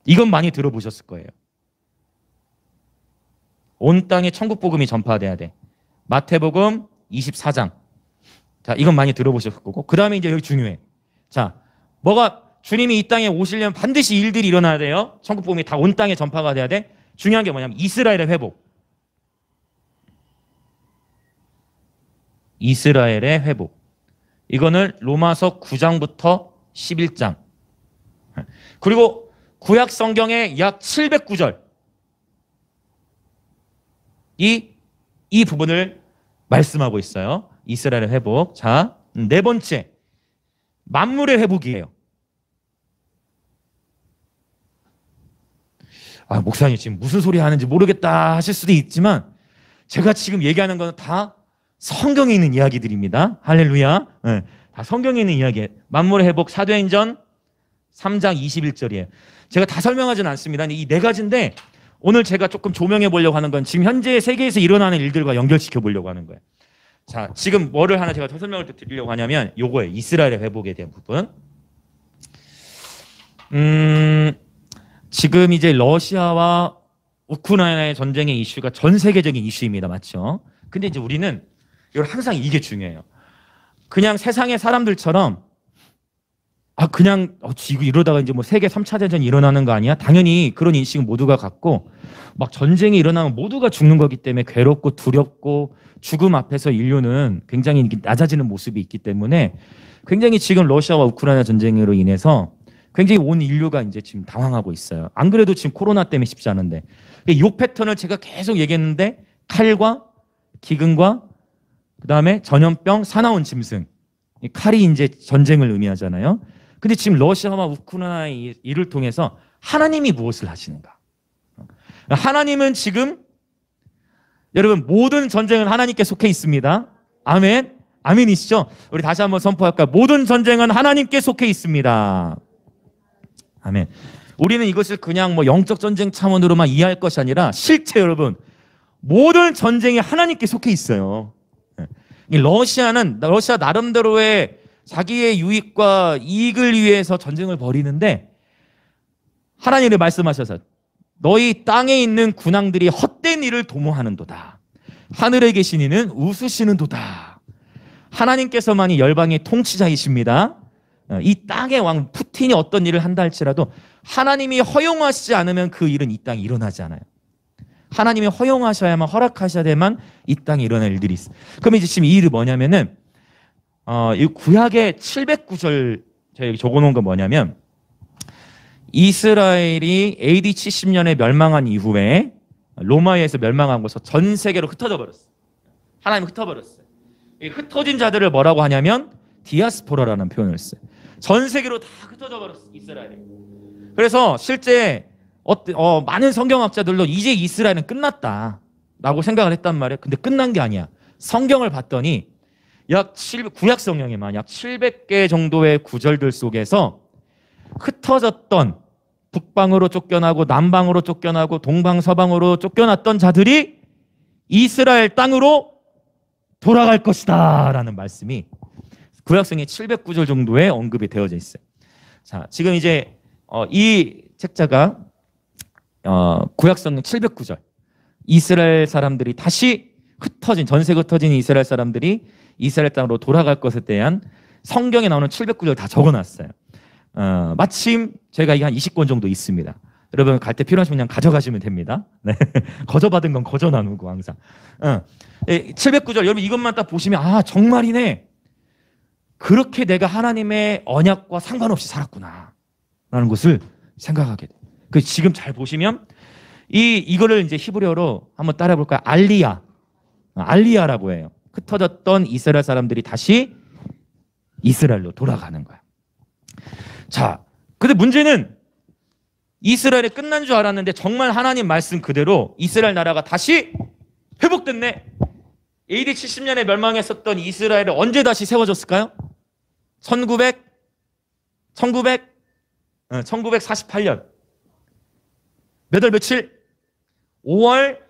이건 많이 들어보셨을 거예요. 온 땅에 천국 복음이 전파돼야 돼. 마태복음 24장. 자, 이건 많이 들어보셨을 거고, 그 다음에 이제 여기 중요해. 자, 주님이 이 땅에 오시려면 반드시 일들이 일어나야 돼요. 천국 복음이 다 온 땅에 전파가 돼야 돼. 중요한 게 뭐냐면 이스라엘의 회복. 이스라엘의 회복. 이거는 로마서 9장부터 11장. 그리고 구약 성경의 약 709절. 이 부분을 말씀하고 있어요. 이스라엘의 회복. 자, 네 번째. 만물의 회복이에요. 목사님 지금 무슨 소리 하는지 모르겠다 하실 수도 있지만, 제가 지금 얘기하는 건 다 성경에 있는 이야기들입니다. 할렐루야. 네, 다 성경에 있는 이야기예요. 만물의 회복, 사도행전 3장 21절이에요. 제가 다 설명하지는 않습니다. 이 네 가지인데, 오늘 제가 조금 조명해 보려고 하는 건 지금 현재 세계에서 일어나는 일들과 연결시켜 보려고 하는 거예요. 자, 지금 뭐를 하나 제가 더 설명을 드리려고 하냐면 요거예요. 이스라엘의 회복에 대한 부분. 지금 이제 러시아와 우크라이나의 전쟁의 이슈가 전 세계적인 이슈입니다. 맞죠? 근데 이제 우리는 이걸 항상 이게 중요해요. 그냥 세상의 사람들처럼 그냥 이거 이러다가 이제 뭐 세계 3차 대전이 일어나는 거 아니야? 당연히 그런 인식은 모두가 갖고, 막 전쟁이 일어나면 모두가 죽는 거기 때문에 괴롭고 두렵고, 죽음 앞에서 인류는 굉장히 낮아지는 모습이 있기 때문에, 굉장히 지금 러시아와 우크라이나 전쟁으로 인해서 굉장히 온 인류가 이제 지금 당황하고 있어요. 안 그래도 지금 코로나 때문에 쉽지 않은데, 이 패턴을 제가 계속 얘기했는데, 칼과 기근과 그다음에 전염병, 사나운 짐승. 이 칼이 이제 전쟁을 의미하잖아요. 근데 지금 러시아와 우크라이나의 일을 통해서 하나님이 무엇을 하시는가? 하나님은 지금 여러분, 모든 전쟁은 하나님께 속해 있습니다. 아멘. 아멘이시죠? 우리 다시 한번 선포할까요? 모든 전쟁은 하나님께 속해 있습니다. 아멘. 우리는 이것을 그냥 뭐 영적 전쟁 차원으로만 이해할 것이 아니라 실제 여러분, 모든 전쟁이 하나님께 속해 있어요. 이 러시아 나름대로의 자기의 유익과 이익을 위해서 전쟁을 벌이는데, 하나님이 말씀하셔서 너희 땅에 있는 군왕들이 헛된 일을 도모하는도다. 하늘에 계신 이는 웃으시는도다. 하나님께서만이 열방의 통치자이십니다. 이 땅의 왕 푸틴이 어떤 일을 한다 할지라도 하나님이 허용하시지 않으면 그 일은 이 땅에 일어나지 않아요. 하나님이 허용하셔야만, 허락하셔야만 이 땅에 일어날 일들이 있어요. 그럼 이제 지금 이 일이 뭐냐면은 이 구약의 709절 제가 여기 적어놓은 건 뭐냐면, 이스라엘이 AD 70년에 멸망한 이후에 로마에서 멸망한 곳에서 전 세계로 흩어져 버렸어요. 하나님이 흩어버렸어요. 이 흩어진 자들을 뭐라고 하냐면 디아스포라라는 표현을 써요. 전 세계로 다 흩어져 버렸어요, 이스라엘이. 그래서 실제 많은 성경학자들도 이제 이스라엘은 끝났다라고 생각을 했단 말이에요. 근데 끝난 게 아니야. 성경을 봤더니 구약 성경에만 약 700개 정도의 구절들 속에서 흩어졌던, 북방으로 쫓겨나고 남방으로 쫓겨나고 동방 서방으로 쫓겨났던 자들이 이스라엘 땅으로 돌아갈 것이다 라는 말씀이 구약성에 709절 정도에 언급이 되어져 있어요. 자, 지금 이제 이 책자가 구약성 709절, 이스라엘 사람들이 다시 전 세계 흩어진 이스라엘 사람들이 이스라엘 땅으로 돌아갈 것에 대한 성경에 나오는 709절 다 적어놨어요. 마침 제가 이게 한 20권 정도 있습니다. 여러분 갈 때 필요하시면 그냥 가져가시면 됩니다. 네. 거저받은 건 거저 나누고 항상. 709절 여러분 이것만 딱 보시면 정말이네. 그렇게 내가 하나님의 언약과 상관없이 살았구나 라는 것을 생각하게 돼요. 그 지금 잘 보시면 이거를 이제 히브리어로 한번 따라 볼까요? 알리야라고 해요. 흩어졌던 이스라엘 사람들이 다시 이스라엘로 돌아가는 거야. 자, 근데 문제는 이스라엘이 끝난 줄 알았는데 정말 하나님 말씀 그대로 이스라엘 나라가 다시 회복됐네. AD 70년에 멸망했었던 이스라엘이 언제 다시 세워졌을까요? 1948년 몇 월 며칠? 5월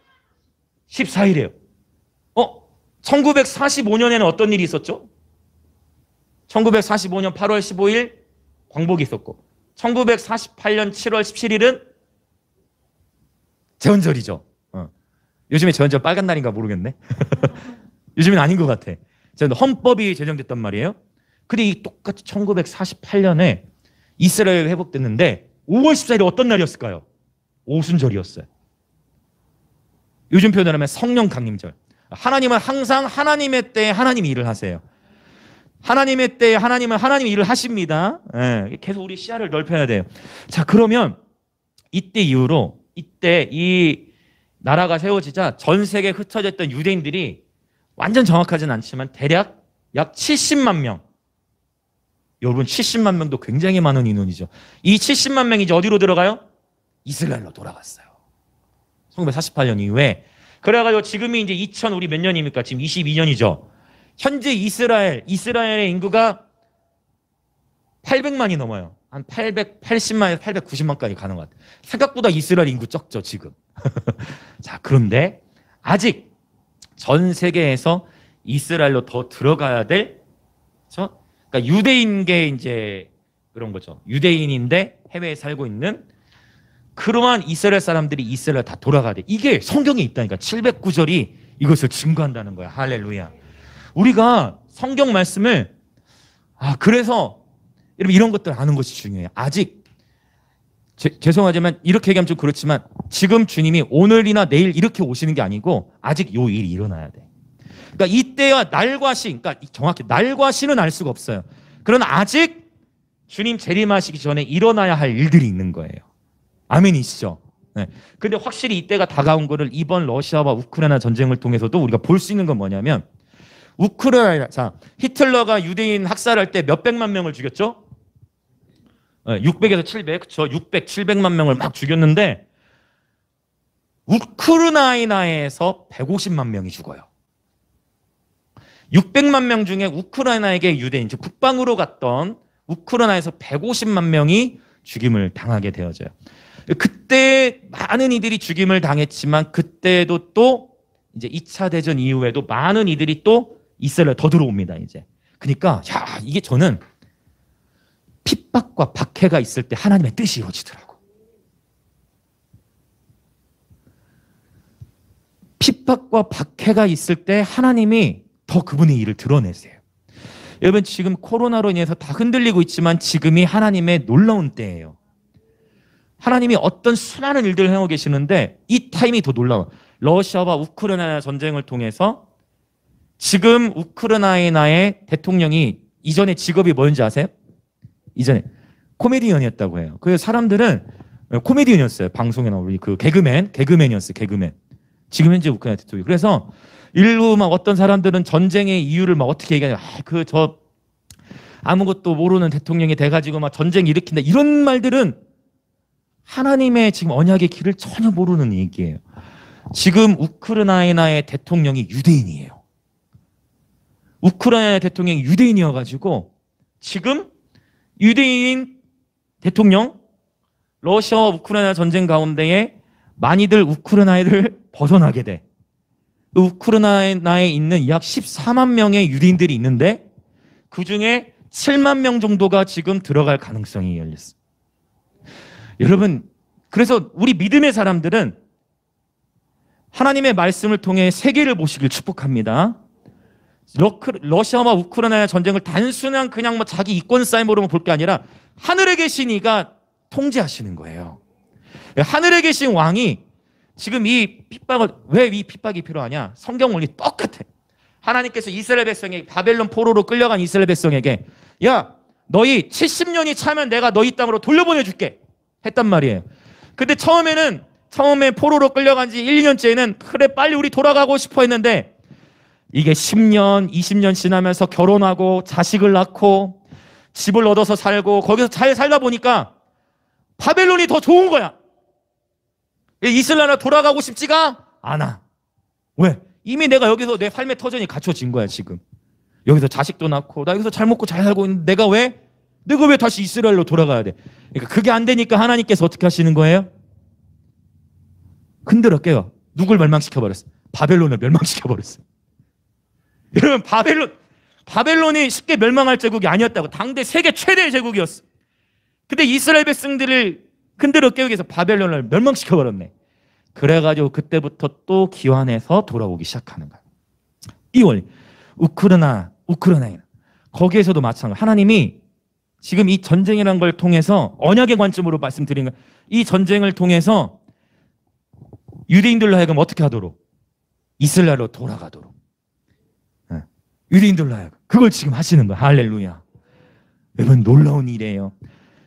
14일이에요. 1945년에는 어떤 일이 있었죠? 1945년 8월 15일 광복이 있었고 1948년 7월 17일은 제헌절이죠. 요즘에 제헌절 빨간 날인가 모르겠네. 요즘엔 아닌 것 같아. 헌법이 제정됐단 말이에요. 근데 이 똑같이 1948년에 이스라엘 회복됐는데 5월 14일이 어떤 날이었을까요? 오순절이었어요. 요즘 표현을 하면 성령 강림절. 하나님은 항상 하나님의 때에 하나님이 일을 하세요. 하나님의 때에 하나님은 하나님이 일을 하십니다. 계속 우리 시야를 넓혀야 돼요. 자, 그러면 이때 이후로 이때 이 나라가 세워지자 전 세계에 흩어졌던 유대인들이 완전 정확하진 않지만 대략 약 70만 명. 여러분 70만 명도 굉장히 많은 인원이죠. 이 70만 명이 이제 어디로 들어가요? 이스라엘로 돌아갔어요. 1948년 이후에. 그래가지고 지금이 이제 우리 몇 년입니까? 지금 22년이죠. 현재 이스라엘의 인구가 800만이 넘어요. 한 880만에서 890만까지 가는 것 같아요. 생각보다 이스라엘 인구 적죠, 지금. 자, 그런데 아직 전 세계에서 이스라엘로 더 들어가야 될, 그렇죠? 그러니까 유대인계 이제 그런 거죠. 유대인인데 해외에 살고 있는 그러한 이스라엘 사람들이 이스라엘 다 돌아가야 돼. 이게 성경에 있다니까. 709절이 이것을 증거한다는 거야. 할렐루야. 우리가 성경 말씀을 그래서 여러분 이런 것들 아는 것이 중요해요. 아직 죄송하지만 이렇게 얘기하면 좀 그렇지만 지금 주님이 오늘이나 내일 이렇게 오시는 게 아니고 아직 요 일이 일어나야 돼. 그러니까 이때와 날과 시, 그러니까 정확히 날과 시는 알 수가 없어요. 그러나 아직 주님 재림하시기 전에 일어나야 할 일들이 있는 거예요. 아멘이시죠? 네. 근데 확실히 이때가 다가온 거를 이번 러시아와 우크라이나 전쟁을 통해서도 우리가 볼 수 있는 건 뭐냐면 히틀러가 유대인 학살할 때 몇백만 명을 죽였죠? 600에서 700, 그쵸? 600, 700만 명을 막 죽였는데 우크라이나에서 150만 명이 죽어요. 600만 명 중에 우크라이나에게 유대인, 즉 북방으로 갔던 우크라이나에서 150만 명이 죽임을 당하게 되어져요. 그때 많은 이들이 죽임을 당했지만 그때도 또 이제 2차 대전 이후에도 많은 이들이 또 이스라엘 더 들어옵니다. 이제 그러니까 야, 이게 저는 핍박과 박해가 있을 때 하나님의 뜻이 이루어지더라고. 핍박과 박해가 있을 때 하나님이 더 그분의 일을 드러내세요. 여러분 지금 코로나로 인해서 다 흔들리고 있지만 지금이 하나님의 놀라운 때예요. 하나님이 어떤 수많은 일들을 해오고 계시는데 이 타임이 더 놀라워. 러시아와 우크라이나 전쟁을 통해서 지금 우크라이나의 대통령이 이전에 직업이 뭐였는지 아세요? 이전에 코미디언이었다고 해요. 그래서 사람들은 코미디언이었어요. 방송에 나오는 그 개그맨이었어요. 개그맨. 지금 현재 우크라이나 대통령. 그래서 일부 막 어떤 사람들은 전쟁의 이유를 막 어떻게 얘기하냐. 아무것도 모르는 대통령이 돼가지고 막 전쟁 일으킨다. 이런 말들은 하나님의 지금 언약의 길을 전혀 모르는 얘기예요. 지금 우크라이나의 대통령이 유대인이에요. 우크라이나 대통령이 유대인이어가지고 지금 유대인 대통령 러시아와 우크라이나 전쟁 가운데에 많이들 우크라이나를 벗어나게 돼. 우크라이나에 있는 약 14만 명의 유대인들이 있는데 그중에 7만 명 정도가 지금 들어갈 가능성이 열렸어. 여러분 그래서 우리 믿음의 사람들은 하나님의 말씀을 통해 세계를 보시길 축복합니다. 러시아와 우크라이나 전쟁을 단순한 그냥 뭐 자기 이권 싸움으로만 볼 게 아니라 하늘에 계신 이가 통제하시는 거예요. 하늘에 계신 왕이 지금 이 핍박을 왜 이 핍박이 필요하냐? 성경 원리 똑같아. 하나님께서 이스라엘 백성에게 바벨론 포로로 끌려간 이스라엘 백성에게 야 너희 70년이 차면 내가 너희 땅으로 돌려보내줄게 했단 말이에요. 근데 처음에 포로로 끌려간 지 1, 2년째는 그래 빨리 우리 돌아가고 싶어 했는데 이게 10년, 20년 지나면서 결혼하고 자식을 낳고 집을 얻어서 살고 거기서 잘 살다 보니까 바벨론이 더 좋은 거야. 이스라엘로 돌아가고 싶지가 않아. 왜? 이미 내가 여기서 내 삶의 터전이 갖춰진 거야 지금. 여기서 자식도 낳고 나 여기서 잘 먹고 잘 살고 있는데 내가 왜 다시 이스라엘로 돌아가야 돼? 그러니까 그게 안 되니까 하나님께서 어떻게 하시는 거예요? 흔들어 깨요. 누굴 멸망시켜버렸어? 바벨론을 멸망시켜버렸어. 여러분 바벨론이 쉽게 멸망할 제국이 아니었다고. 당대 세계 최대의 제국이었어. 근데 이스라엘 백성들을 흔들어 깨우기 위해서 바벨론을 멸망시켜버렸네. 그래가지고 그때부터 또 기환해서 돌아오기 시작하는 거야. 이 원리. 우크라이나 거기에서도 마찬가지. 하나님이 지금 이 전쟁이라는 걸 통해서 언약의 관점으로 말씀드리는 거야. 이 전쟁을 통해서 유대인들로 하여금 어떻게 하도록? 이스라엘로 돌아가도록. 유대인들로 하여금 그걸 지금 하시는 거야. 할렐루야. 여러분 놀라운 일이에요.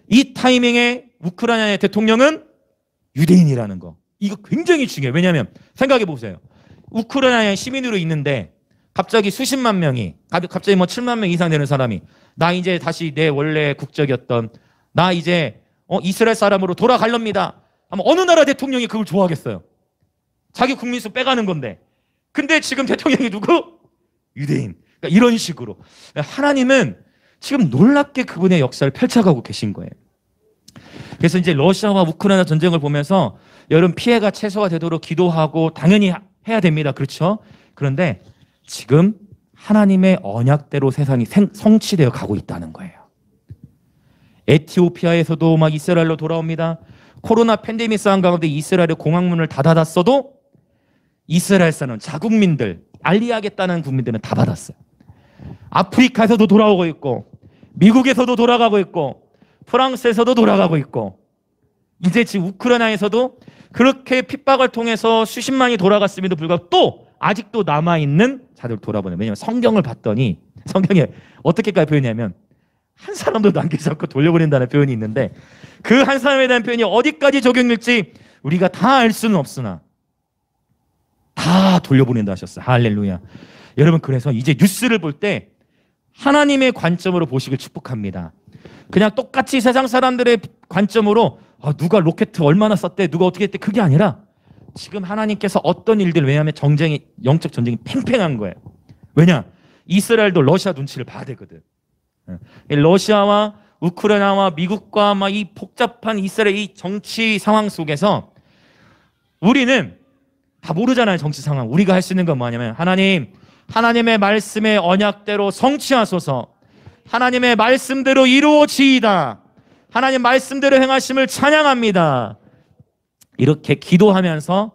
이 타이밍에 우크라이나의 대통령은 유대인이라는 거. 이거 굉장히 중요해요. 왜냐하면 생각해 보세요. 우크라이나의 시민으로 있는데 갑자기 수십만 명이 갑자기 뭐 7만 명 이상 되는 사람이 나 이제 다시 내 원래 국적이었던 나 이제 이스라엘 사람으로 돌아갈랍니다. 아마 어느 나라 대통령이 그걸 좋아하겠어요? 자기 국민수 빼가는 건데. 근데 지금 대통령이 누구? 유대인. 그러니까 이런 식으로 하나님은 지금 놀랍게 그분의 역사를 펼쳐가고 계신 거예요. 그래서 이제 러시아와 우크라이나 전쟁을 보면서 여러분 피해가 최소화 되도록 기도하고 당연히 해야 됩니다. 그렇죠? 그런데 지금 하나님의 언약대로 세상이 성취되어 가고 있다는 거예요. 에티오피아에서도 막 이스라엘로 돌아옵니다. 코로나 팬데믹 상황 가운데 이스라엘의 공항문을 다 닫았어도 이스라엘 사는 자국민들, 알리하겠다는 국민들은 다 받았어요. 아프리카에서도 돌아오고 있고 미국에서도 돌아가고 있고 프랑스에서도 돌아가고 있고 이제 지금 우크라이나에서도 그렇게 핍박을 통해서 수십만이 돌아갔음에도 불구하고 또 아직도 남아있는 자들 돌아보내요. 왜냐하면 성경을 봤더니 성경에 어떻게까지 표현하냐면 한 사람도 남기지 않고 돌려보낸다는 표현이 있는데 그 한 사람에 대한 표현이 어디까지 적용될지 우리가 다 알 수는 없으나 다 돌려보낸다 하셨어요. 할렐루야. 여러분 그래서 이제 뉴스를 볼 때 하나님의 관점으로 보시길 축복합니다. 그냥 똑같이 세상 사람들의 관점으로 누가 로켓 얼마나 썼대 누가 어떻게 했대 그게 아니라 지금 하나님께서 어떤 일들, 왜냐하면 전쟁이, 영적 전쟁이 팽팽한 거예요. 왜냐? 이스라엘도 러시아 눈치를 봐야 되거든. 러시아와 우크라이나와 미국과 막 이 복잡한 이스라엘 이 정치 상황 속에서 우리는 다 모르잖아요, 정치 상황. 우리가 할 수 있는 건 뭐냐면, 하나님, 하나님의 말씀의 언약대로 성취하소서. 하나님의 말씀대로 이루어지이다. 하나님 말씀대로 행하심을 찬양합니다. 이렇게 기도하면서,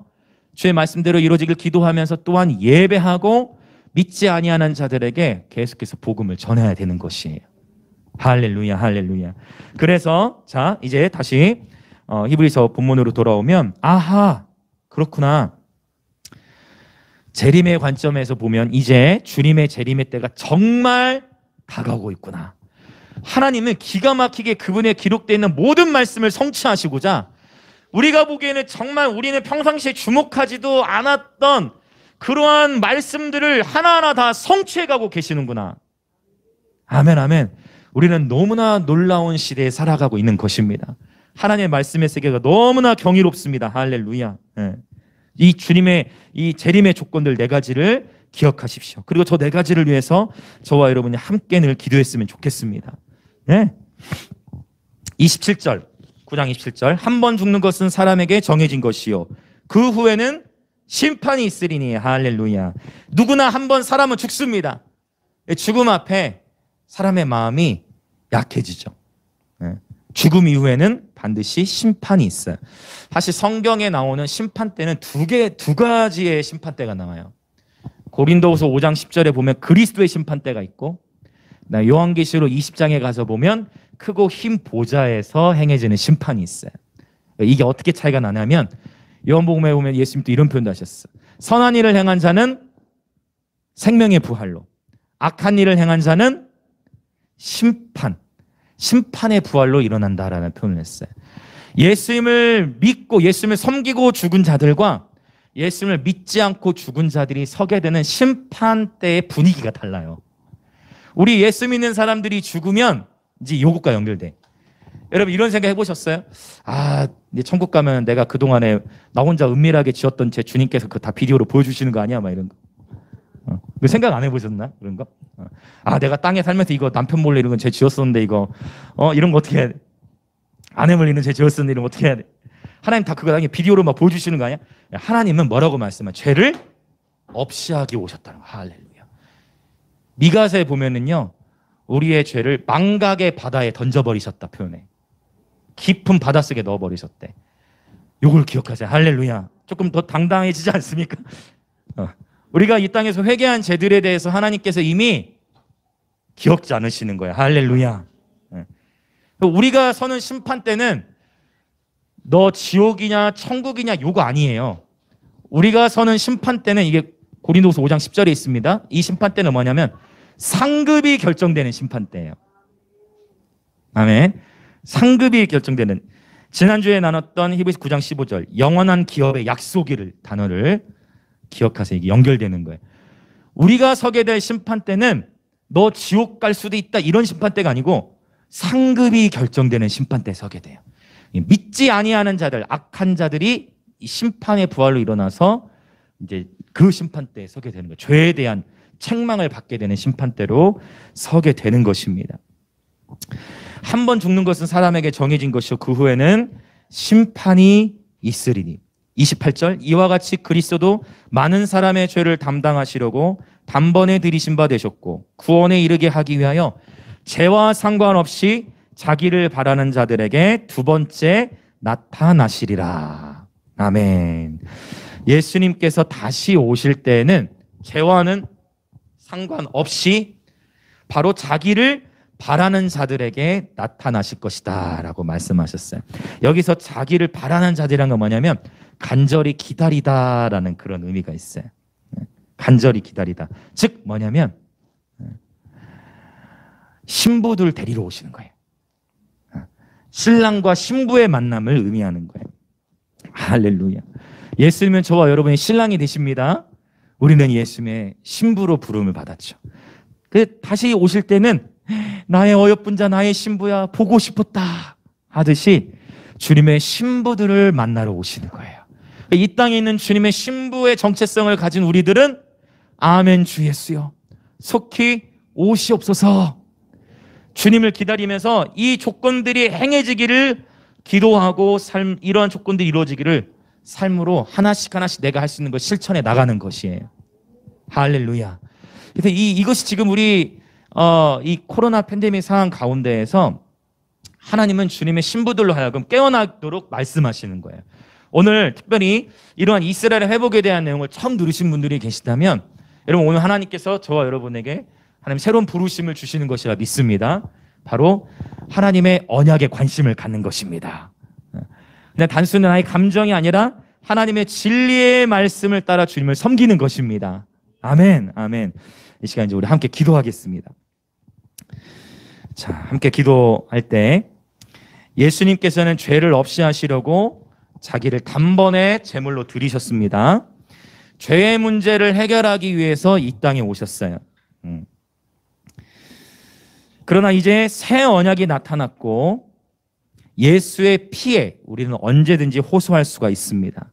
주의 말씀대로 이루어지길 기도하면서 또한 예배하고 믿지 아니하는 자들에게 계속해서 복음을 전해야 되는 것이에요. 할렐루야, 할렐루야. 그래서 자, 이제 다시 히브리서 본문으로 돌아오면, 아하, 그렇구나. 재림의 관점에서 보면 이제 주님의 재림의 때가 정말 다가오고 있구나. 하나님은 기가 막히게 그분의 기록되어 있는 모든 말씀을 성취하시고자, 우리가 보기에는 정말 우리는 평상시에 주목하지도 않았던 그러한 말씀들을 하나하나 다 성취해가고 계시는구나. 아멘, 아멘. 우리는 너무나 놀라운 시대에 살아가고 있는 것입니다. 하나님의 말씀의 세계가 너무나 경이롭습니다. 할렐루야. 이 주님의 이 재림의 조건들 4가지를 기억하십시오. 그리고 저 4가지를 위해서 저와 여러분이 함께 늘 기도했으면 좋겠습니다. 27절, 9장 27절. 한 번 죽는 것은 사람에게 정해진 것이요, 그 후에는 심판이 있으리니. 할렐루야. 누구나 한 번 사람은 죽습니다. 죽음 앞에 사람의 마음이 약해지죠. 죽음 이후에는 반드시 심판이 있어요. 사실 성경에 나오는 심판 때는 두 가지의 심판 때가 나와요. 고린도후서 5장 10절에 보면 그리스도의 심판 때가 있고, 요한계시록 20장에 가서 보면 크고 흰 보좌에서 행해지는 심판이 있어요. 이게 어떻게 차이가 나냐면, 요한복음에 보면 예수님도 이런 표현도 하셨어. 선한 일을 행한 자는 생명의 부활로, 악한 일을 행한 자는 심판의 부활로 일어난다라는 표현을 했어요. 예수님을 믿고 예수님을 섬기고 죽은 자들과 예수님을 믿지 않고 죽은 자들이 서게 되는 심판 때의 분위기가 달라요. 우리 예수 믿는 사람들이 죽으면 이제 요것과 연결돼. 여러분 이런 생각 해보셨어요? 아, 이제 천국 가면 내가 그동안에 나 혼자 은밀하게 지었던 제 주님께서 그거 다 비디오로 보여주시는 거 아니야? 막 이런 거. 그 생각 안 해보셨나? 그런 거? 아, 내가 땅에 살면서 이거 남편 몰래 이런 건 죄 지었었는데 이거 이런 거 어떻게 해야 돼? 아내 몰래 이런 죄 지었었는데 이런 거 어떻게 해야 돼? 하나님 다 그거 당연히 비디오로 막 보여주시는 거 아니야? 하나님은 뭐라고 말씀해? 죄를 없이 하기 오셨다는 거. 할렐루야. 미가서에 보면은요, 우리의 죄를 망각의 바다에 던져버리셨다 표현해. 깊은 바닷속에 넣어버리셨대. 요걸 기억하세요. 할렐루야. 조금 더 당당해지지 않습니까? 우리가 이 땅에서 회개한 죄들에 대해서 하나님께서 이미 기억지 않으시는 거예요. 할렐루야. 우리가 서는 심판 때는 너 지옥이냐 천국이냐 요거 아니에요. 우리가 서는 심판 때는 이게 고린도후서 5장 10절에 있습니다. 이 심판 때는 뭐냐면 상급이 결정되는 심판 때예요. 아멘. 상급이 결정되는. 지난주에 나눴던 히브리서 9장 15절 영원한 기업의 약속이를 단어를 기억하세요. 이게 연결되는 거예요. 우리가 서게 될 심판 때는 너 지옥 갈 수도 있다 이런 심판 때가 아니고 상급이 결정되는 심판 때에 서게 돼요. 믿지 아니하는 자들, 악한 자들이 이 심판의 부활로 일어나서 이제 그 심판 때에 서게 되는 거예요. 죄에 대한 책망을 받게 되는 심판 때로 서게 되는 것입니다. 한 번 죽는 것은 사람에게 정해진 것이요 그 후에는 심판이 있으리니. 28절 이와 같이 그리스도도 많은 사람의 죄를 담당하시려고 단번에 들이신 바 되셨고 구원에 이르게 하기 위하여 죄와 상관없이 자기를 바라는 자들에게 두 번째 나타나시리라. 아멘. 예수님께서 다시 오실 때에는 죄와는 상관없이 바로 자기를 바라는 자들에게 나타나실 것이다 라고 말씀하셨어요. 여기서 자기를 바라는 자들이란 건 뭐냐면 간절히 기다리다라는 그런 의미가 있어요. 간절히 기다리다. 즉 뭐냐면 신부들 데리러 오시는 거예요. 신랑과 신부의 만남을 의미하는 거예요. 할렐루야. 예수님은 저와 여러분의 신랑이 되십니다. 우리는 예수님의 신부로 부름을 받았죠. 다시 오실 때는 나의 어여쁜 자 나의 신부야 보고 싶었다 하듯이 주님의 신부들을 만나러 오시는 거예요. 이 땅에 있는 주님의 신부의 정체성을 가진 우리들은 아멘 주 예수여 속히 오시옵소서. 주님을 기다리면서 이 조건들이 행해지기를 기도하고 이러한 조건들이 이루어지기를 삶으로 하나씩 내가 할 수 있는 것 실천해 나가는 것이에요. 할렐루야. 그래서 이것이 지금 우리 이 코로나 팬데믹 상황 가운데에서 하나님은 주님의 신부들로 하여금 깨어나도록 말씀하시는 거예요. 오늘 특별히 이러한 이스라엘의 회복에 대한 내용을 처음 들으신 분들이 계시다면 여러분 오늘 하나님께서 저와 여러분에게 하나님 새로운 부르심을 주시는 것이라 믿습니다. 바로 하나님의 언약에 관심을 갖는 것입니다. 그냥 단순한 나의 감정이 아니라 하나님의 진리의 말씀을 따라 주님을 섬기는 것입니다. 아멘, 아멘. 이 시간 이제 우리 함께 기도하겠습니다. 자, 함께 기도할 때 예수님께서는 죄를 없이 하시려고 자기를 단번에 제물로 드리셨습니다. 죄의 문제를 해결하기 위해서 이 땅에 오셨어요. 그러나 이제 새 언약이 나타났고 예수의 피에 우리는 언제든지 호소할 수가 있습니다.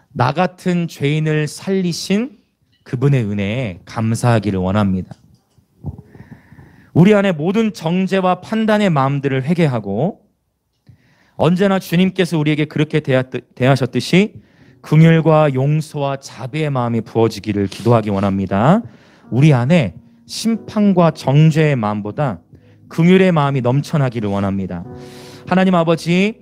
나 같은 죄인을 살리신 그분의 은혜에 감사하기를 원합니다. 우리 안에 모든 정죄와 판단의 마음들을 회개하고 언제나 주님께서 우리에게 그렇게 대하셨듯이 긍휼과 용서와 자비의 마음이 부어지기를 기도하기 원합니다. 우리 안에 심판과 정죄의 마음보다 긍휼의 마음이 넘쳐나기를 원합니다. 하나님 아버지의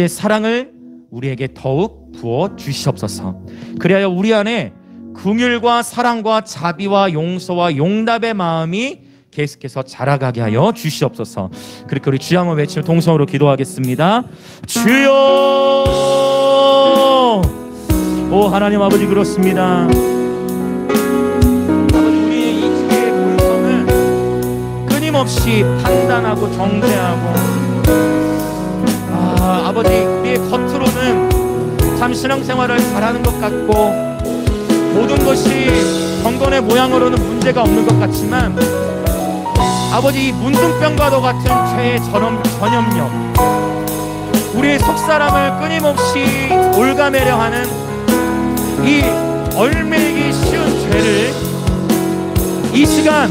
사랑을 우리에게 더욱 부어 주시옵소서. 그리하여 우리 안에 긍휼과 사랑과 자비와 용서와 용납의 마음이 계속해서 자라가게 하여 주시옵소서. 그렇게 우리 주여 한번 외치며 동성으로 기도하겠습니다. 주여! 오 하나님 아버지 그렇습니다. 아버지 우리의 이 죄의 본성은 끊임없이 판단하고 정죄하고 아버지 우리의 겉으로는 참 신앙생활을 잘하는 것 같고 모든 것이 경건의 모양으로는 문제가 없는 것 같지만 아버지 이 문둥병과도 같은 죄의 전염력 우리의 속사람을 끊임없이 올가매려 하는 이 얼매기 쉬운 죄를 이 시간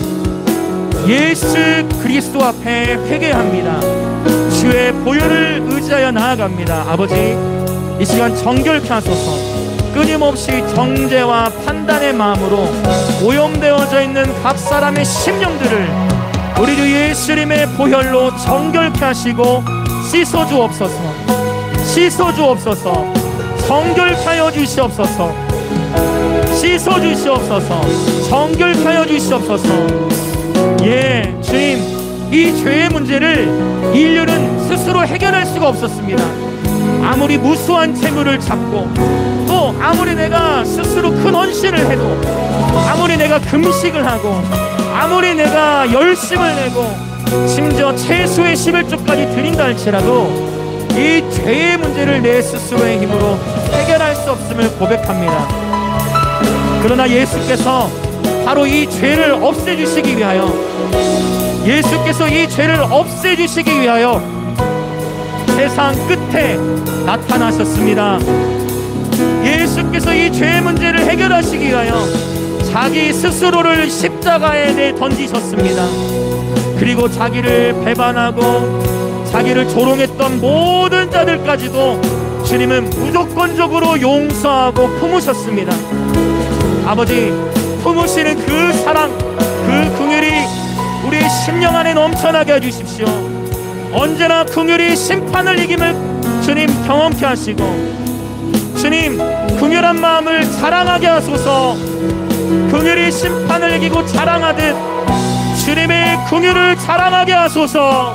예수 그리스도 앞에 회개합니다. 주의 보혈을 의지하여 나아갑니다. 아버지 이 시간 정결케 하소서. 끊임없이 정죄와 판단의 마음으로 오염되어져 있는 각 사람의 심령들을 우리 주 예수님의 보혈로 정결케 하시고 씻어주옵소서. 씻어주옵소서. 정결케 하여 주시옵소서. 씻어주시옵소서. 정결케 하여 주시옵소서. 예, 주님 이 죄의 문제를 인류는 스스로 해결할 수가 없었습니다. 아무리 무수한 재물을 잡고 또 아무리 내가 스스로 큰 헌신을 해도 아무리 내가 금식을 하고 아무리 내가 열심을 내고 심지어 채소의 11조까지 드린다 할지라도 이 죄의 문제를 내 스스로의 힘으로 해결할 수 없음을 고백합니다. 그러나 예수께서 바로 이 죄를 없애주시기 위하여 예수께서 이 죄를 없애주시기 위하여 세상 끝에 나타나셨습니다. 예수께서 이 죄의 문제를 해결하시기 위하여 자기 스스로를 십자가에 내 던지셨습니다. 그리고 자기를 배반하고 자기를 조롱했던 모든 자들까지도 주님은 무조건적으로 용서하고 품으셨습니다. 아버지 품으시는 그 사랑 그 긍휼이 우리의 심령 안에 넘쳐나게 해주십시오. 언제나 긍휼이 심판을 이김을 주님 경험케 하시고 주님 긍휼한 마음을 자랑하게 하소서. 긍휼이 심판을 이기고 자랑하듯 주님의 긍휼을 자랑하게 하소서.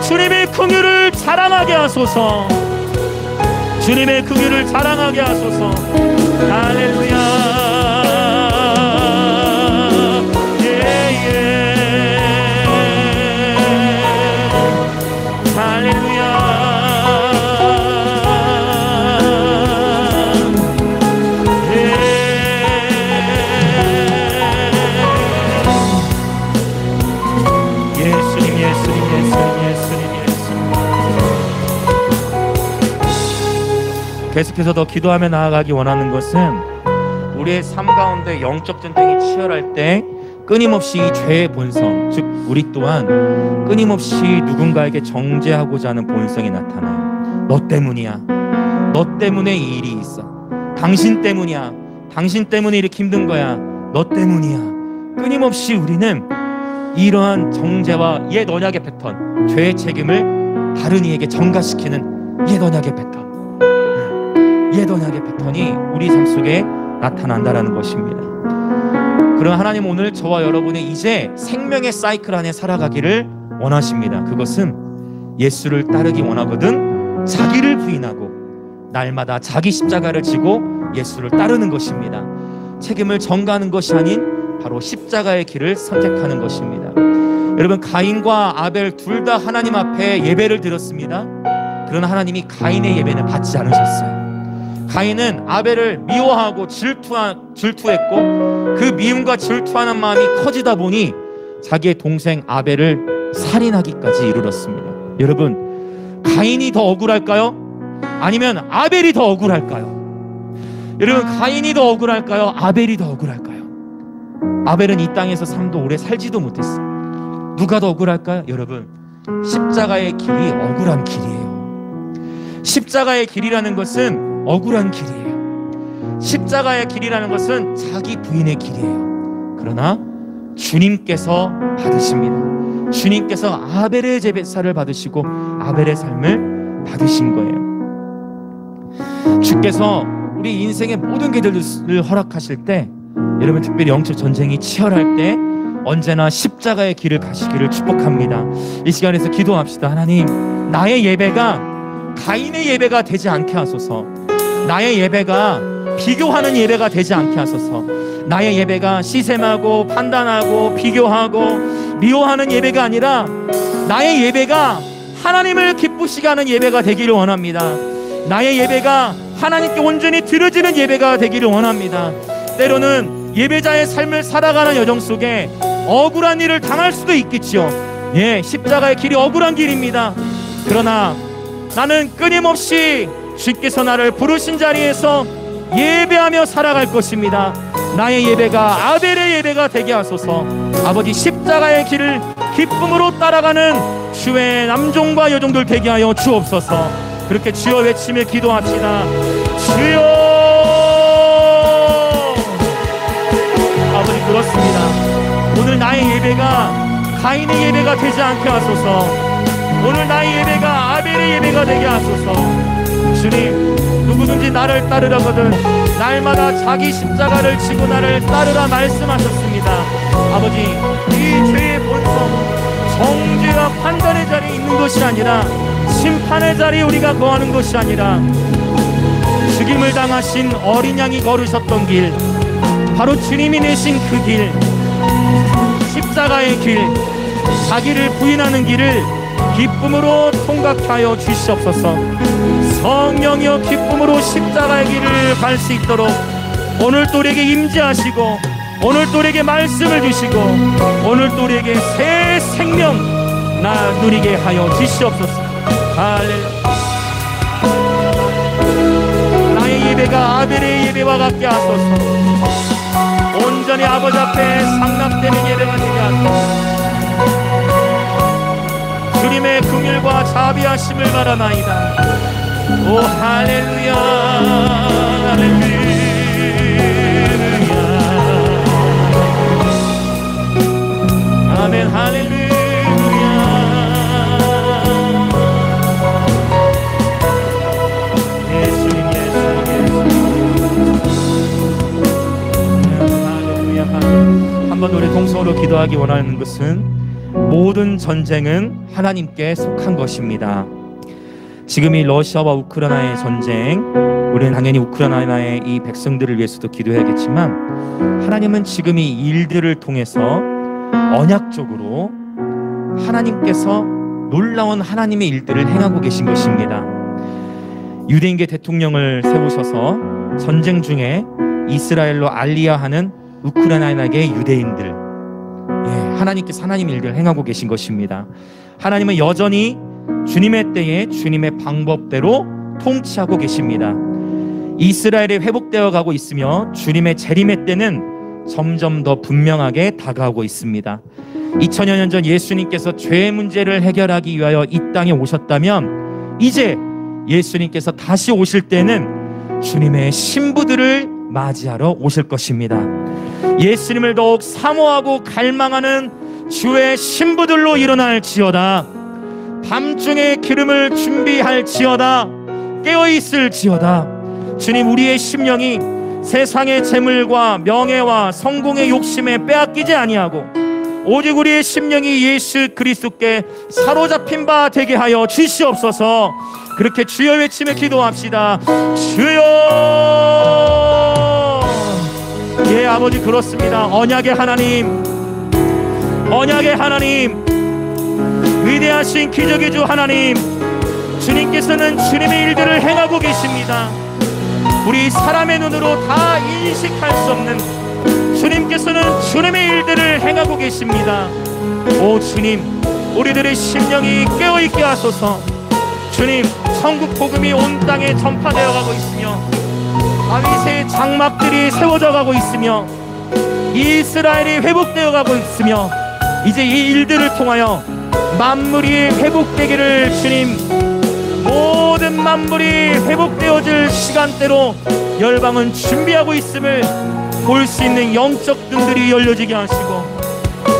주님의 긍휼을 자랑하게 하소서. 주님의 긍휼을 자랑하게 하소서. 할렐루야. 계속해서 더 기도하며 나아가기 원하는 것은 우리의 삶 가운데 영적 전쟁이 치열할 때 끊임없이 이 죄의 본성, 즉 우리 또한 끊임없이 누군가에게 정죄하고자 하는 본성이 나타나요. 너 때문이야. 너 때문에 이 일이 있어. 당신 때문이야. 당신 때문에 이렇게 힘든 거야. 너 때문이야. 끊임없이 우리는 이러한 정죄와 옛 언약의 패턴, 죄의 책임을 다른 이에게 전가시키는 옛 언약의 패턴, 옛 언약의 패턴이 우리 삶 속에 나타난다라는 것입니다. 그럼 하나님 오늘 저와 여러분이 이제 생명의 사이클 안에 살아가기를 원하십니다. 그것은 예수를 따르기 원하거든 자기를 부인하고 날마다 자기 십자가를 지고 예수를 따르는 것입니다. 책임을 전가하는 것이 아닌 바로 십자가의 길을 선택하는 것입니다. 여러분, 가인과 아벨 둘 다 하나님 앞에 예배를 드렸습니다. 그러나 하나님이 가인의 예배는 받지 않으셨어요. 가인은 아벨을 미워하고 질투했고 그 미움과 질투하는 마음이 커지다 보니 자기의 동생 아벨을 살인하기까지 이르렀습니다. 여러분, 가인이 더 억울할까요? 아니면 아벨이 더 억울할까요? 여러분, 가인이 더 억울할까요? 아벨이 더 억울할까요? 아벨은 이 땅에서 삶도 오래 살지도 못했어요. 누가 더 억울할까요? 여러분, 십자가의 길이 억울한 길이에요. 십자가의 길이라는 것은 억울한 길이에요. 십자가의 길이라는 것은 자기 부인의 길이에요. 그러나 주님께서 받으십니다. 주님께서 아벨의 제사를 받으시고 아벨의 삶을 받으신 거예요. 주께서 우리 인생의 모든 길들을 허락하실 때, 여러분 특별히 영적 전쟁이 치열할 때 언제나 십자가의 길을 가시기를 축복합니다. 이 시간에서 기도합시다. 하나님, 나의 예배가 가인의 예배가 되지 않게 하소서. 나의 예배가 비교하는 예배가 되지 않게 하소서. 나의 예배가 시샘하고 판단하고 비교하고 미워하는 예배가 아니라 나의 예배가 하나님을 기쁘시게 하는 예배가 되기를 원합니다. 나의 예배가 하나님께 온전히 드려지는 예배가 되기를 원합니다. 때로는 예배자의 삶을 살아가는 여정 속에 억울한 일을 당할 수도 있겠죠. 예, 십자가의 길이 억울한 길입니다. 그러나 나는 끊임없이 주께서 나를 부르신 자리에서 예배하며 살아갈 것입니다. 나의 예배가 아벨의 예배가 되게 하소서. 아버지, 십자가의 길을 기쁨으로 따라가는 주의 남종과 여종들 되게 하여 주옵소서. 그렇게 주여 외치며 기도합시다. 주여! 아버지, 그렇습니다. 오늘 나의 예배가 가인의 예배가 되지 않게 하소서. 오늘 나의 예배가 아벨의 예배가 되게 하소서. 주님, 누구든지 나를 따르려거든 날마다 자기 십자가를 지고 나를 따르라 말씀하셨습니다. 아버지, 이 죄의 본성, 정죄와 판단의 자리에 있는 것이 아니라 심판의 자리에 우리가 거하는 것이 아니라 죽임을 당하신 어린 양이 걸으셨던 길, 바로 주님이 내신 그 길, 십자가의 길, 자기를 부인하는 길을 기쁨으로 통각하여 하여 주시옵소서. 성령이여, 기쁨으로 십자가의 길을 갈 수 있도록 오늘 또 우리에게 임재하시고 오늘 또 우리에게 말씀을 주시고 오늘 또 우리에게 새 생명 누리게 하여 주시옵소서. 할렐루야. 나의 예배가 아벨의 예배와 같게 하소서. 온전히 아버지 앞에 상납되는 예배가 되게 하소서. 주님의 긍휼과 자비하심을 바라나이다. 오 할렐루야, 할렐루야. 아멘. 할렐루야. 예수님, 할렐루야. 한번 우리 동성으로 기도하기 원하는 것은 모든 전쟁은 하나님께 속한 것입니다. 지금 이 러시아와 우크라이나의 전쟁, 우리는 당연히 우크라이나의 이 백성들을 위해서도 기도해야겠지만 하나님은 지금 이 일들을 통해서 언약적으로 하나님께서 놀라운 하나님의 일들을 행하고 계신 것입니다. 유대인계 대통령을 세우셔서 전쟁 중에 이스라엘로 알리야하는 우크라이나의 유대인들, 하나님께서 하나님의 일들을 행하고 계신 것입니다. 하나님은 여전히 주님의 때에 주님의 방법대로 통치하고 계십니다. 이스라엘이 회복되어 가고 있으며 주님의 재림의 때는 점점 더 분명하게 다가오고 있습니다. 2000여 년 전 예수님께서 죄의 문제를 해결하기 위하여 이 땅에 오셨다면 이제 예수님께서 다시 오실 때는 주님의 신부들을 맞이하러 오실 것입니다. 예수님을 더욱 사모하고 갈망하는 주의 신부들로 일어날지어다. 밤중에 기름을 준비할지어다. 깨어있을지어다. 주님, 우리의 심령이 세상의 재물과 명예와 성공의 욕심에 빼앗기지 아니하고 오직 우리의 심령이 예수 그리스도께 사로잡힌 바 되게 하여 주시옵소서. 그렇게 주여 외치며 기도합시다. 주여. 예, 아버지, 그렇습니다. 언약의 하나님, 언약의 하나님, 위대하신 기적의 주 하나님, 주님께서는 주님의 일들을 행하고 계십니다. 우리 사람의 눈으로 다 인식할 수 없는 주님께서는 주님의 일들을 행하고 계십니다. 오 주님, 우리들의 심령이 깨어있게 하소서. 주님, 천국 복음이 온 땅에 전파되어 가고 있으며 다윗의 장막들이 세워져 가고 있으며 이스라엘이 회복되어 가고 있으며 이제 이 일들을 통하여 만물이 회복되기를 주님, 모든 만물이 회복되어질 시간대로 열방은 준비하고 있음을 볼 수 있는 영적 눈들이 열려지게 하시고,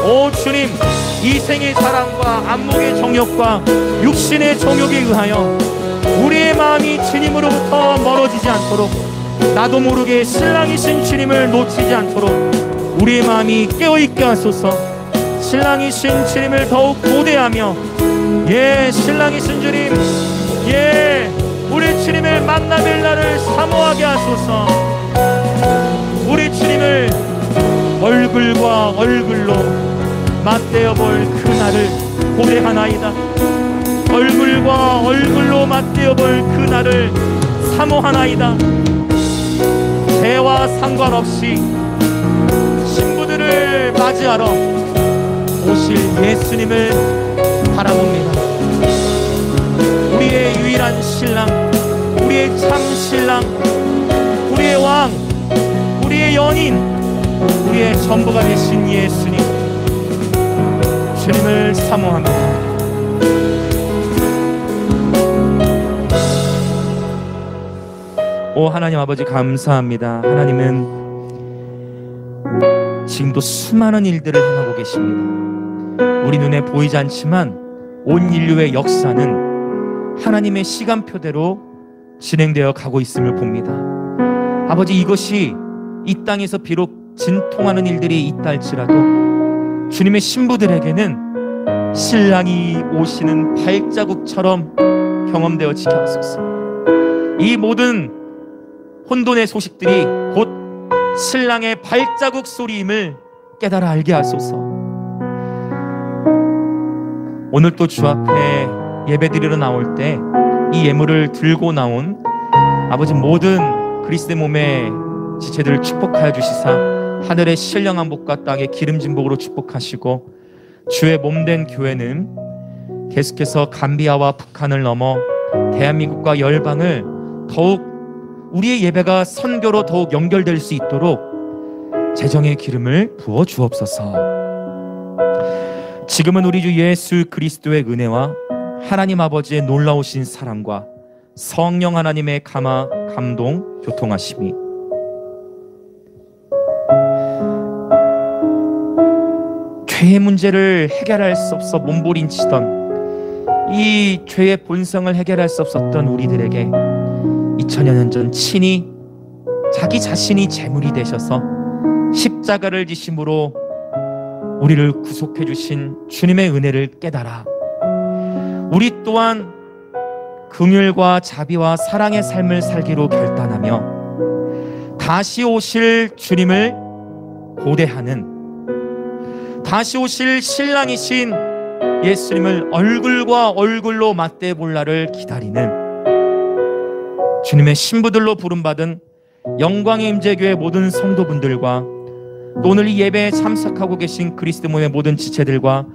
오 주님, 이생의 사랑과 안목의 정욕과 육신의 정욕에 의하여 우리의 마음이 주님으로부터 멀어지지 않도록, 나도 모르게 신랑이신 주님을 놓치지 않도록 우리의 마음이 깨어있게 하소서. 신랑이신 주님을 더욱 고대하며, 예, 신랑이신 주님, 예, 우리 주님을 만나뵐 날을 사모하게 하소서. 우리 주님을 얼굴과 얼굴로 맞대어 볼 그날을 고대하나이다. 얼굴과 얼굴로 맞대어 볼 그날을 사모하나이다. 죄와 상관없이 신부들을 맞이하러 오실 예수님을 바라봅니다. 우리의 유일한 신랑, 우리의 참 신랑, 우리의 왕, 우리의 연인, 우리의 전부가 되신 예수님, 주님을 사모합니다. 오 하나님 아버지, 감사합니다. 하나님은 지금도 수많은 일들을 행하고 계십니다. 우리 눈에 보이지 않지만 온 인류의 역사는 하나님의 시간표대로 진행되어 가고 있음을 봅니다. 아버지, 이것이 이 땅에서 비록 진통하는 일들이 있다 할지라도 주님의 신부들에게는 신랑이 오시는 발자국처럼 경험되어지게 하소서. 이 모든 혼돈의 소식들이 곧 신랑의 발자국 소리임을 깨달아 알게 하소서. 오늘 또 주 앞에 예배드리러 나올 때 이 예물을 들고 나온 아버지, 모든 그리스도의 몸의 지체들을 축복하여 주시사 하늘의 신령한 복과 땅의 기름진 복으로 축복하시고, 주의 몸된 교회는 계속해서 감비아와 북한을 넘어 대한민국과 열방을 더욱 우리의 예배가 선교로 더욱 연결될 수 있도록 재정의 기름을 부어 주옵소서. 지금은 우리 주 예수 그리스도의 은혜와 하나님 아버지의 놀라우신 사랑과 성령 하나님의 감화, 감동, 교통하심이 죄의 문제를 해결할 수 없어 몸부림치던 이 죄의 본성을 해결할 수 없었던 우리들에게 2000여 년 전 친히 자기 자신이 제물이 되셔서 십자가를 지심으로 우리를 구속해 주신 주님의 은혜를 깨달아 우리 또한 긍휼과 자비와 사랑의 삶을 살기로 결단하며 다시 오실 주님을 고대하는, 다시 오실 신랑이신 예수님을 얼굴과 얼굴로 맞대 볼 날을 기다리는 주님의 신부들로 부름받은 영광의 임재교회 모든 성도분들과 또 오늘 이 예배에 참석하고 계신 그리스도 몸의 모든 지체들과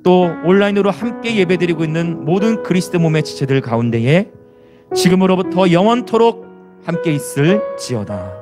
또 온라인으로 함께 예배드리고 있는 모든 그리스도 몸의 지체들 가운데에 지금으로부터 영원토록 함께 있을지어다.